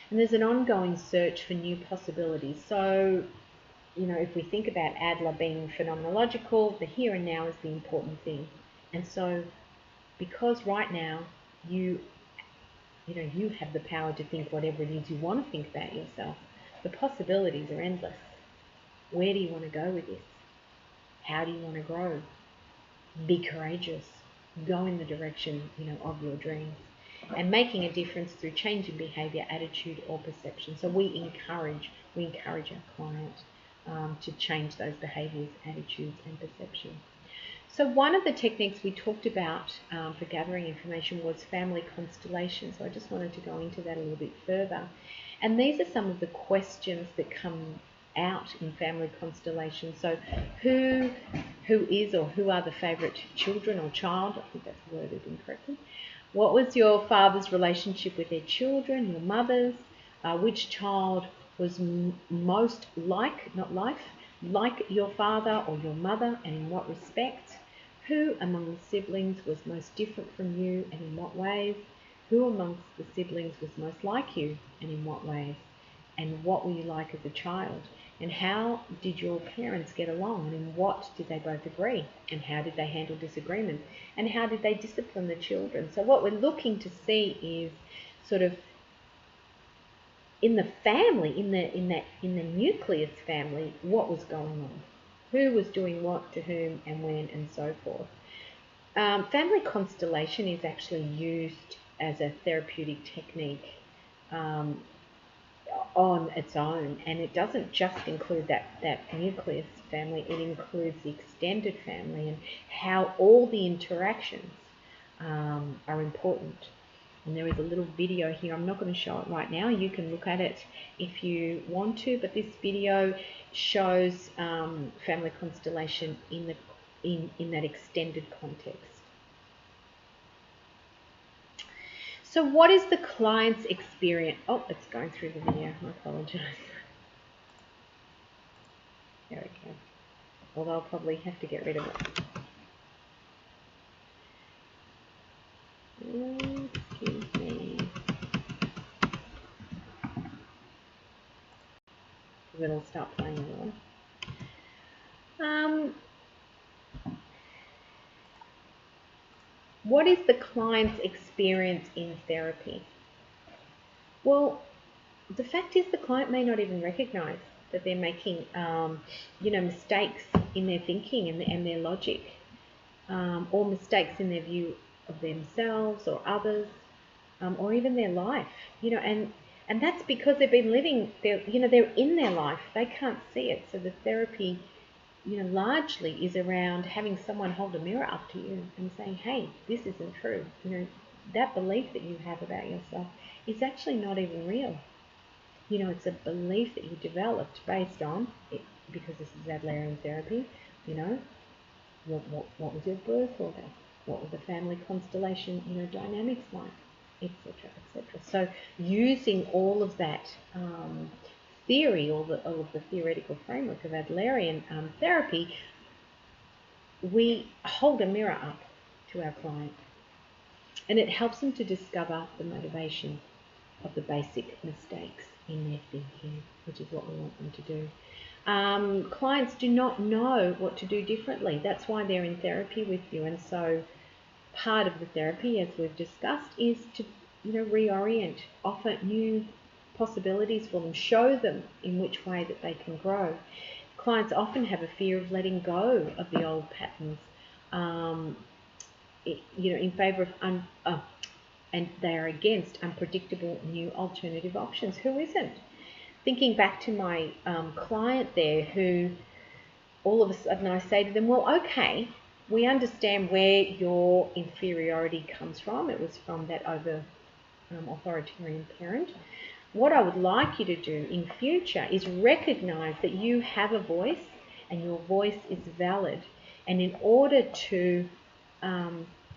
[SPEAKER 1] And there's an ongoing search for new possibilities. So, if we think about Adler being phenomenological, the here and now is the important thing. And so, because right now you have the power to think whatever it is you want to think about yourself, the possibilities are endless. Where do you want to go with this? How do you want to grow? Be courageous. Go in the direction, of your dreams, and making a difference through change in behavior, attitude, or perception. So we encourage our client to change those behaviors, attitudes, and perception. So one of the techniques we talked about for gathering information was family constellation. So I just wanted to go into that a little bit further. And these are some of the questions that come out in family constellation. So who is or who are the favourite children or child? I think that's worded incorrectly. What was your father's relationship with their children, your mother's? Which child was most like your father or your mother, and in what respects? Who among the siblings was most different from you, and in what ways? Who amongst the siblings was most like you, and in what ways? And what were you like as a child? And how did your parents get along? And in what did they both agree? And how did they handle disagreement? And how did they discipline the children? So what we're looking to see is sort of in the family, in the nucleus family, what was going on? Who was doing what to whom and when, and so forth. Family constellation is actually used as a therapeutic technique on its own, and it doesn't just include that nucleus family, it includes the extended family, and how all the interactions are important. And there is a little video here. I'm not going to show it right now. You can look at it if you want to, but this video shows family constellation in that extended context. So what is the client's experience? Oh, it's going through the video. I apologize. There we go. Although I'll probably have to get rid of it. Excuse me. Because it'll start playing anyway. What is the client's experience in therapy? Well, the fact is the client may not even recognize that they're making, mistakes in their thinking and their logic, or mistakes in their view of themselves or others, or even their life, and that's because they've been living they're in their life. They can't see it. So the therapy, largely is around having someone hold a mirror up to you and saying, hey, this isn't true. That belief that you have about yourself is actually not even real. It's a belief that you developed based on because this is Adlerian therapy, you know, what was your birth order? What were the family constellation, dynamics like, etc., etc. So using all of that theory, all of the theoretical framework of Adlerian therapy, we hold a mirror up to our client, and it helps them to discover the motivation of the basic mistakes in their thinking, which is what we want them to do. Clients do not know what to do differently. That's why they're in therapy with you. And so part of the therapy, as we've discussed, is to reorient, offer new possibilities for them, show them in which way that they can grow. Clients often have a fear of letting go of the old patterns, in favour of and they are against unpredictable new alternative options. Who isn't? Thinking back to my client there, who all of a sudden I say to them, well, okay, we understand where your inferiority comes from. It was from that authoritarian parent. What I would like you to do in future is recognize that you have a voice and your voice is valid. And in order to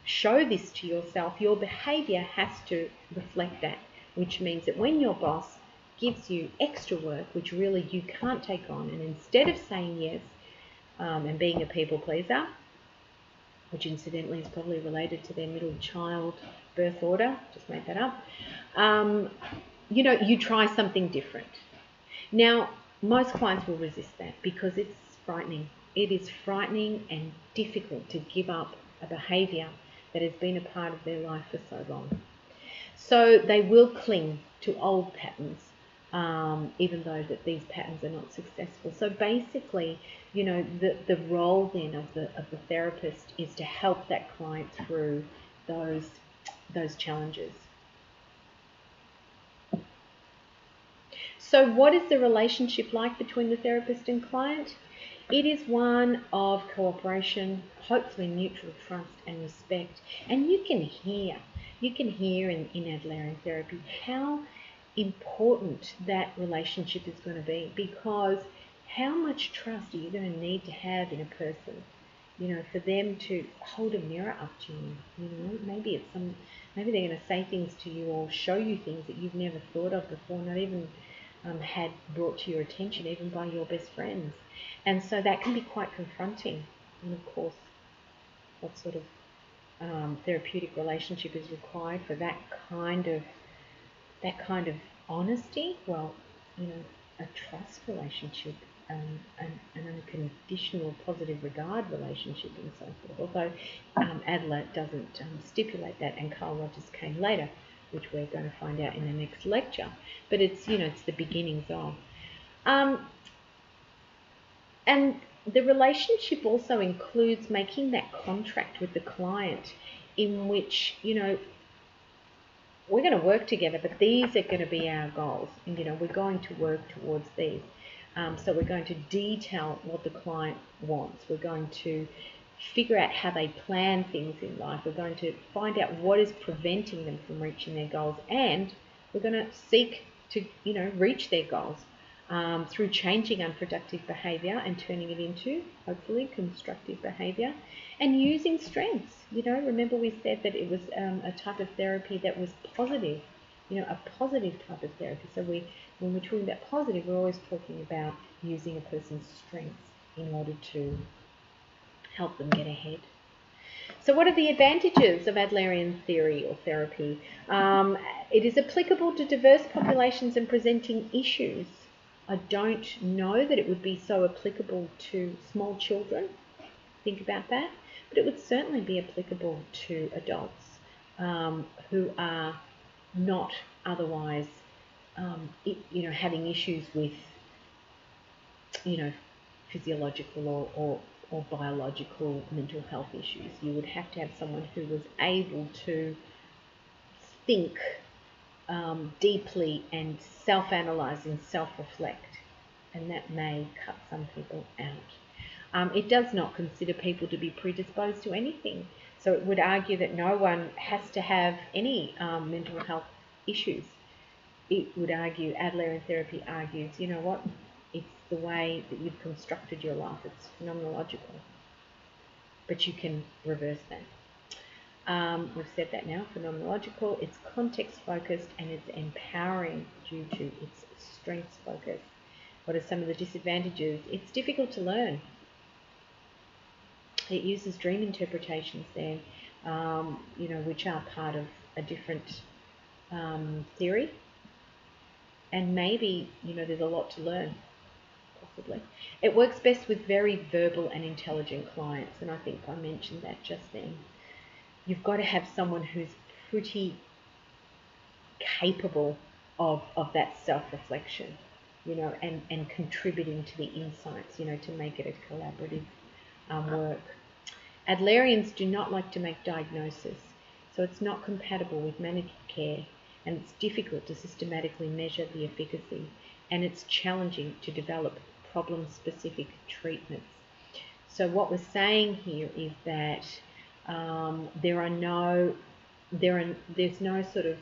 [SPEAKER 1] show this to yourself, your behavior has to reflect that, which means that when your boss gives you extra work, which really you can't take on, and instead of saying yes and being a people pleaser, which incidentally is probably related to their middle child birth order, just made that up, you try something different. Now, most clients will resist that because it's frightening. It is frightening and difficult to give up a behavior that has been a part of their life for so long. So they will cling to old patterns, even though that these patterns are not successful. So basically, the role then of the therapist is to help that client through those challenges. So what is the relationship like between the therapist and client? It is one of cooperation, hopefully mutual trust and respect. And you can hear in Adlerian therapy how important that relationship is going to be, because how much trust are you going to need to have in a person, for them to hold a mirror up to you? Maybe they're going to say things to you or show you things that you've never thought of before, not even had brought to your attention, even by your best friends. And so that can be quite confronting. And of course, what sort of therapeutic relationship is required for that kind of honesty? Well, a trust relationship, an unconditional positive regard relationship, and so forth. Although Adler doesn't stipulate that, and Carl Rogers came later, which we're going to find out in the next lecture. But it's it's the beginnings of. And the relationship also includes making that contract with the client in which, we're going to work together, but these are going to be our goals. And, we're going to work towards these. So we're going to detail what the client wants. We're going to figure out how they plan things in life. We're going to find out what is preventing them from reaching their goals. And we're going to seek to, reach their goals. Through changing unproductive behaviour and turning it into, hopefully, constructive behaviour, and using strengths. Remember we said that it was a type of therapy that was positive, a positive type of therapy. So when we're talking about positive, we're always talking about using a person's strengths in order to help them get ahead. So what are the advantages of Adlerian theory or therapy? It is applicable to diverse populations and presenting issues. I don't know that it would be so applicable to small children. Think about that. But it would certainly be applicable to adults who are not otherwise, having issues with, physiological or biological mental health issues. You would have to have someone who was able to think deeply and self-analyze and self-reflect, and that may cut some people out. It does not consider people to be predisposed to anything, so it would argue that no one has to have any mental health issues. It would argue, Adlerian therapy argues, you know what, It's the way that you've constructed your life. It's phenomenological. But you can reverse that. We've said that now, phenomenological. It's context focused and it's empowering due to its strengths focus. What are some of the disadvantages? It's difficult to learn. It uses dream interpretations there, which are part of a different theory. And maybe, there's a lot to learn, possibly. It works best with very verbal and intelligent clients, and I think I mentioned that just then. You've got to have someone who's pretty capable of that self-reflection, and contributing to the insights, to make it a collaborative work. Adlerians do not like to make diagnosis, so it's not compatible with managed care, and it's difficult to systematically measure the efficacy, and it's challenging to develop problem-specific treatments. So what we're saying here is that there's no sort of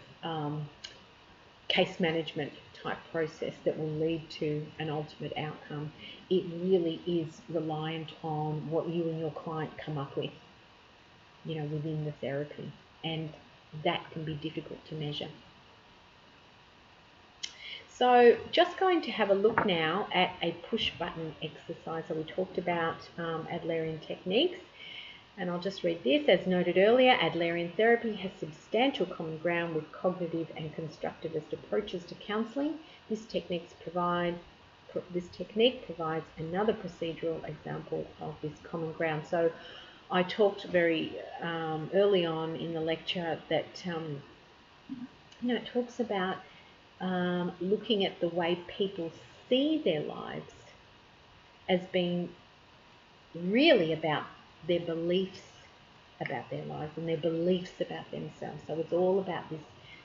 [SPEAKER 1] case management type process that will lead to an ultimate outcome. It really is reliant on what you and your client come up with, within the therapy, and that can be difficult to measure. So just going to have a look now at a push button exercise. So we talked about Adlerian techniques, and I'll just read this. As noted earlier, Adlerian therapy has substantial common ground with cognitive and constructivist approaches to counselling. This technique provides another procedural example of this common ground. So I talked very early on in the lecture that it talks about looking at the way people see their lives as being really about their beliefs about their lives and their beliefs about themselves. So it's all about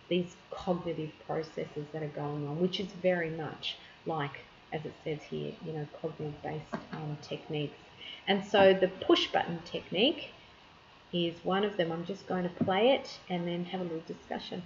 [SPEAKER 1] these cognitive processes that are going on, which is very much like, as it says here, cognitive-based techniques. And so the push button technique is one of them. I'm just going to play it and then have a little discussion.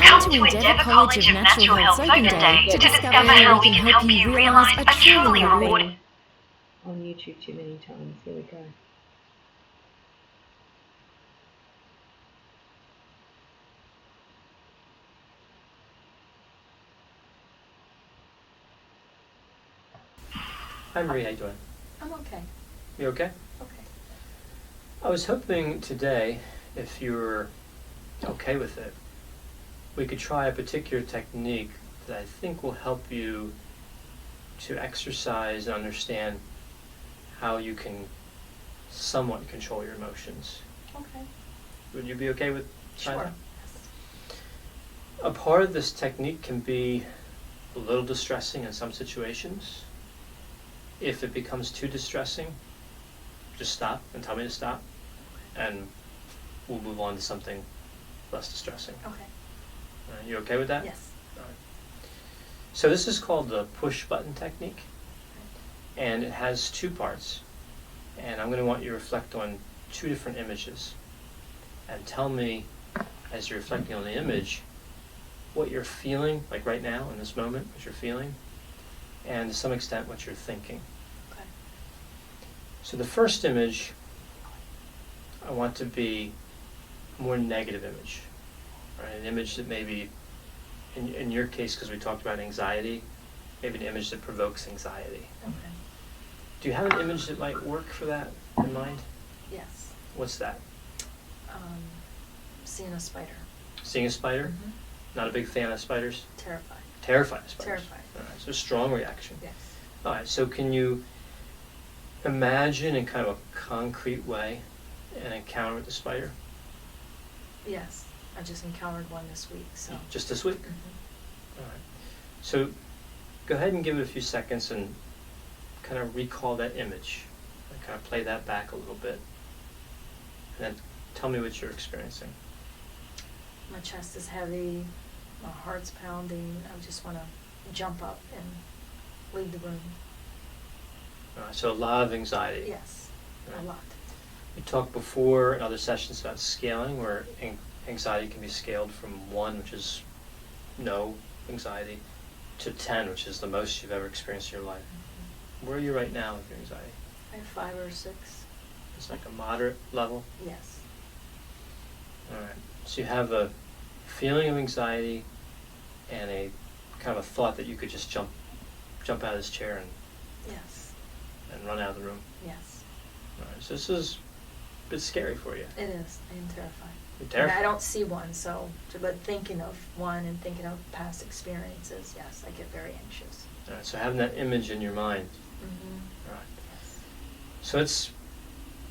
[SPEAKER 2] Come to Endeavour College of Natural Health Open Day to discover how we can help you realise a truly rewarding...
[SPEAKER 1] On YouTube too many times. Here we go.
[SPEAKER 3] Hi Marie, how you doing?
[SPEAKER 2] I'm okay.
[SPEAKER 3] You okay?
[SPEAKER 2] Okay.
[SPEAKER 3] I was hoping today, if you're okay with it, we could try a particular technique that I think will help you to exercise and understand how you can somewhat control your emotions.
[SPEAKER 2] Okay.
[SPEAKER 3] Would you be okay with trying
[SPEAKER 2] Sure.
[SPEAKER 3] that? A part of this technique can be a little distressing in some situations. If it becomes too distressing, just stop and tell me to stop, and we'll move on to something less distressing.
[SPEAKER 2] Okay.
[SPEAKER 3] You okay with that?
[SPEAKER 2] Yes.
[SPEAKER 3] All right. So this is called the push button technique, and it has two parts. And I'm going to want you to reflect on two different images and tell me, as you're reflecting on the image, what you're feeling, like right now in this moment, what you're feeling, and to some extent what you're thinking.
[SPEAKER 2] Okay.
[SPEAKER 3] So the first image I want to be a more negative image, right? An image that maybe, in your case, because we talked about anxiety, maybe an image that provokes anxiety.
[SPEAKER 2] Okay.
[SPEAKER 3] Do you have an image that might work for that in mind?
[SPEAKER 2] Yes.
[SPEAKER 3] What's that?
[SPEAKER 2] Seeing a spider.
[SPEAKER 3] Seeing a spider?
[SPEAKER 2] Mm-hmm.
[SPEAKER 3] Not a big fan of spiders?
[SPEAKER 2] Terrified.
[SPEAKER 3] Terrified of spiders?
[SPEAKER 2] Terrified.
[SPEAKER 3] All right, so strong reaction.
[SPEAKER 2] Yes.
[SPEAKER 3] All right, so can you imagine in kind of a concrete way an encounter with the spider?
[SPEAKER 2] Yes. I just encountered one this week, so.
[SPEAKER 3] Just this week?
[SPEAKER 2] Mm-hmm.
[SPEAKER 3] All right. So go ahead and give it a few seconds and kind of recall that image. kind of play that back a little bit. And then tell me what you're experiencing.
[SPEAKER 4] My chest is heavy, my heart's pounding. I just want to jump up and leave the room.
[SPEAKER 3] So a lot of anxiety.
[SPEAKER 4] Yes,
[SPEAKER 3] Right.
[SPEAKER 4] a lot.
[SPEAKER 3] We talked before in other sessions about scaling, where anxiety can be scaled from 1, which is no anxiety, to 10, which is the most you've ever experienced in your life. Where are you right now with your anxiety?
[SPEAKER 4] I have 5 or 6.
[SPEAKER 3] It's like a moderate level?
[SPEAKER 4] Yes.
[SPEAKER 3] All right. So you have a feeling of anxiety and a kind of a thought that you could just jump out of this chair
[SPEAKER 4] Yes.
[SPEAKER 3] and run out of the room.
[SPEAKER 4] Yes.
[SPEAKER 3] All right. So this is a bit scary for you.
[SPEAKER 4] It is. I am terrified.
[SPEAKER 3] You're
[SPEAKER 4] And
[SPEAKER 3] terrified.
[SPEAKER 4] I don't see one, but thinking of one and thinking of past experiences, yes, I get very anxious.
[SPEAKER 3] All right. So having that image in your mind.
[SPEAKER 4] Mm-hmm.
[SPEAKER 3] All right.
[SPEAKER 4] Yes.
[SPEAKER 3] So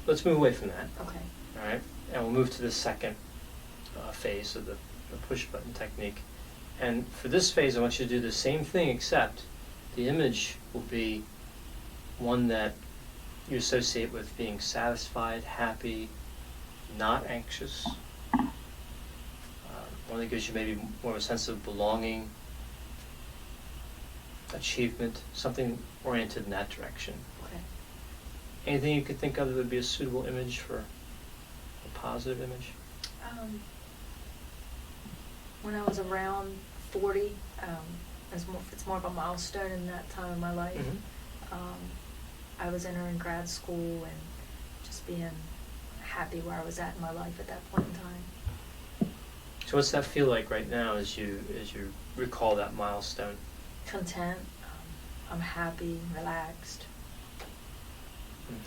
[SPEAKER 3] let's move away from that.
[SPEAKER 4] Okay.
[SPEAKER 3] All right. And we'll move to the second phase of the push button technique. And for this phase, I want you to do the same thing, except the image will be one that you associate with being satisfied, happy, not anxious. One that gives you maybe more of a sense of belonging, achievement, something oriented in that direction.
[SPEAKER 4] Okay.
[SPEAKER 3] Anything you could think of that would be a suitable image for a positive image?
[SPEAKER 4] When I was around 40, it's more of a milestone in that time of my life.
[SPEAKER 3] Mm-hmm.
[SPEAKER 4] I was entering grad school and just being happy where I was at in my life at that point in time.
[SPEAKER 3] So what's that feel like right now as you recall that milestone?
[SPEAKER 4] Content. I'm happy, relaxed.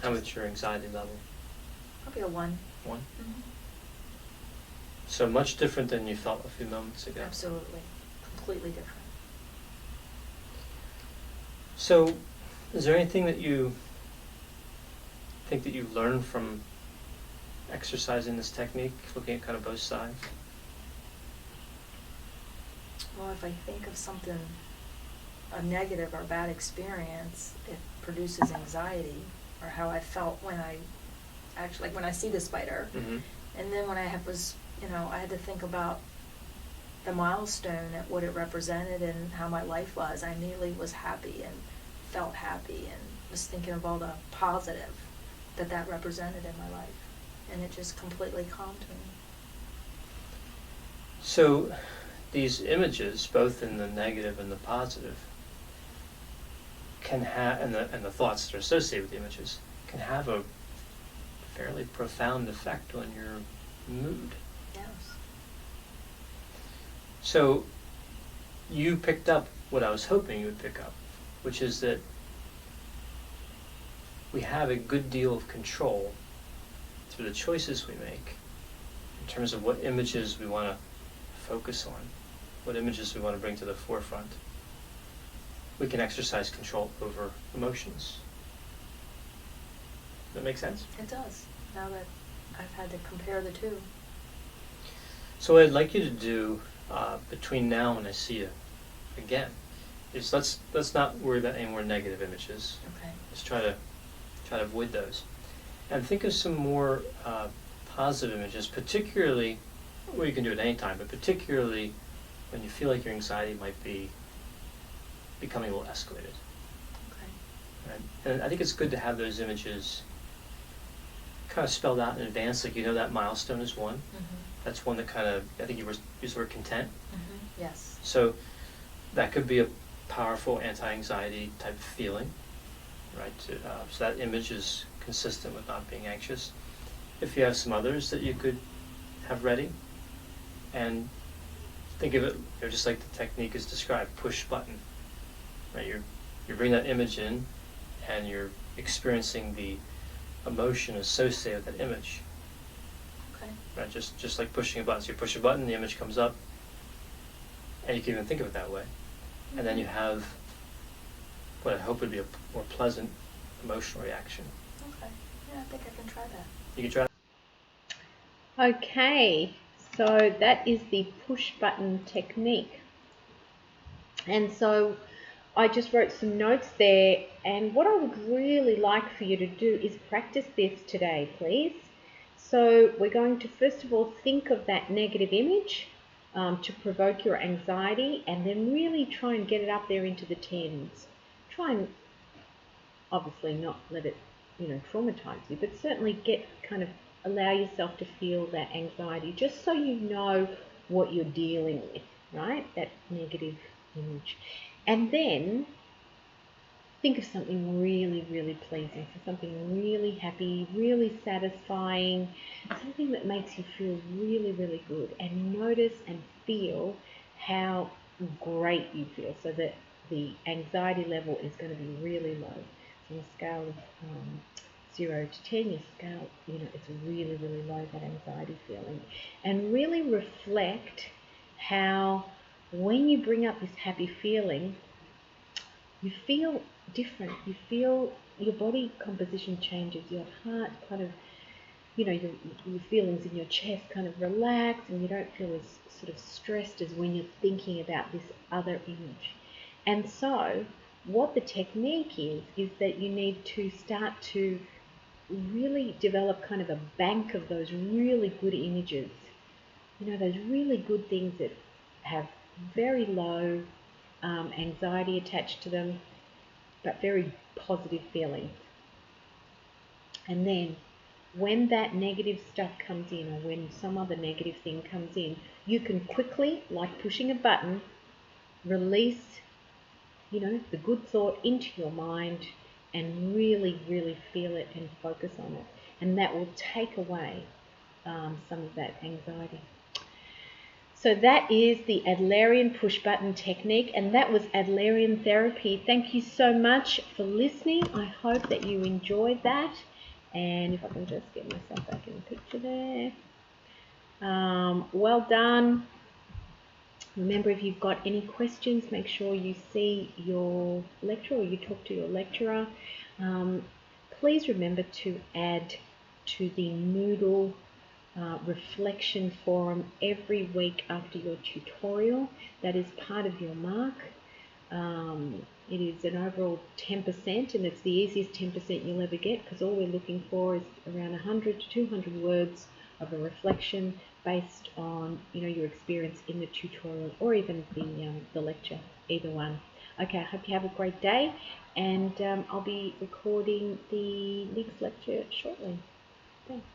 [SPEAKER 3] How about your anxiety level?
[SPEAKER 4] Probably a 1.
[SPEAKER 3] 1?
[SPEAKER 4] Mm-hmm.
[SPEAKER 3] So much different than you felt a few moments ago.
[SPEAKER 4] Absolutely. Completely different.
[SPEAKER 3] So is there anything that you think that you've learned from exercising this technique, looking at kind of both sides?
[SPEAKER 4] Well, if I think of something, a negative or bad experience, it produces anxiety, or how I felt when I actually, like when I see the spider.
[SPEAKER 3] Mm-hmm.
[SPEAKER 4] And then when I I had to think about the milestone and what it represented and how my life was. I immediately was happy and felt happy and was thinking of all the positive that represented in my life. And it just completely calmed me.
[SPEAKER 3] So these images, both in the negative and the positive, can have, and the thoughts that are associated with the images, can have a fairly profound effect on your mood.
[SPEAKER 4] Yes.
[SPEAKER 3] So you picked up what I was hoping you would pick up, which is that we have a good deal of control through the choices we make in terms of what images we want to focus on, what images we want to bring to the forefront. We can exercise control over emotions. Does that make sense?
[SPEAKER 4] It does, now that I've had to compare the two.
[SPEAKER 3] So what I'd like you to do between now and I see you again is let's not worry about any more negative images.
[SPEAKER 4] Okay.
[SPEAKER 3] Let's try to avoid those, and think of some more positive images, particularly, well, you can do it any time, but particularly when you feel like your anxiety might be becoming a little escalated.
[SPEAKER 4] Okay.
[SPEAKER 3] Right? And I think it's good to have those images kind of spelled out in advance, like that milestone is one.
[SPEAKER 4] Mm-hmm.
[SPEAKER 3] That's one that kind of, I think you used the word content.
[SPEAKER 4] Mm-hmm. Yes.
[SPEAKER 3] So that could be a powerful anti-anxiety type of feeling, right? So that image is consistent with not being anxious. If you have some others that you could have ready, and think of it just like the technique is described, push button. Right? You bring that image in, and you're experiencing the emotion associated with that image.
[SPEAKER 4] Okay.
[SPEAKER 3] Right? Just like pushing a button. So you push a button, the image comes up, and you can even think of it that way. And then you have what I hope would be a more pleasant emotional reaction.
[SPEAKER 4] Okay. Yeah, I think I can try that.
[SPEAKER 3] You can try that.
[SPEAKER 1] Okay, so that is the push button technique. And so I just wrote some notes there, and what I would really like for you to do is practice this today, please. So we're going to first of all think of that negative image to provoke your anxiety, and then really try and get it up there into the tens. Try and obviously not let it, traumatize you, but certainly allow yourself to feel that anxiety, just so you know what you're dealing with, right? That negative image. And then think of something really, really pleasing, so something really happy, really satisfying, something that makes you feel really, really good, and notice and feel how great you feel, so that the anxiety level is going to be really low. So on a scale of 0 to 10, your scale, it's really, really low, that anxiety feeling. And really reflect how when you bring up this happy feeling, you feel different. You feel your body composition changes, your heart kind of, your feelings in your chest kind of relax, and you don't feel as sort of stressed as when you're thinking about this other image. And so what the technique is that you need to start to really develop kind of a bank of those really good images. Those really good things that have very low anxiety attached to them, but very positive feelings. And then when that negative stuff comes in, or when some other negative thing comes in, you can quickly, like pushing a button, release, the good thought into your mind, and really, really feel it and focus on it. And that will take away some of that anxiety. So that is the Adlerian push button technique, and that was Adlerian therapy. Thank you so much for listening. I hope that you enjoyed that. And if I can just get myself back in the picture there. Well done. Remember, if you've got any questions, make sure you see your lecturer, or you talk to your lecturer. Please remember to add to the Moodle reflection forum every week after your tutorial. That is part of your mark. It is an overall 10%, and it's the easiest 10% you'll ever get, because all we're looking for is around 100 to 200 words of a reflection based on your experience in the tutorial, or even the lecture, either one. Okay, I hope you have a great day, and I'll be recording the next lecture shortly. Thanks.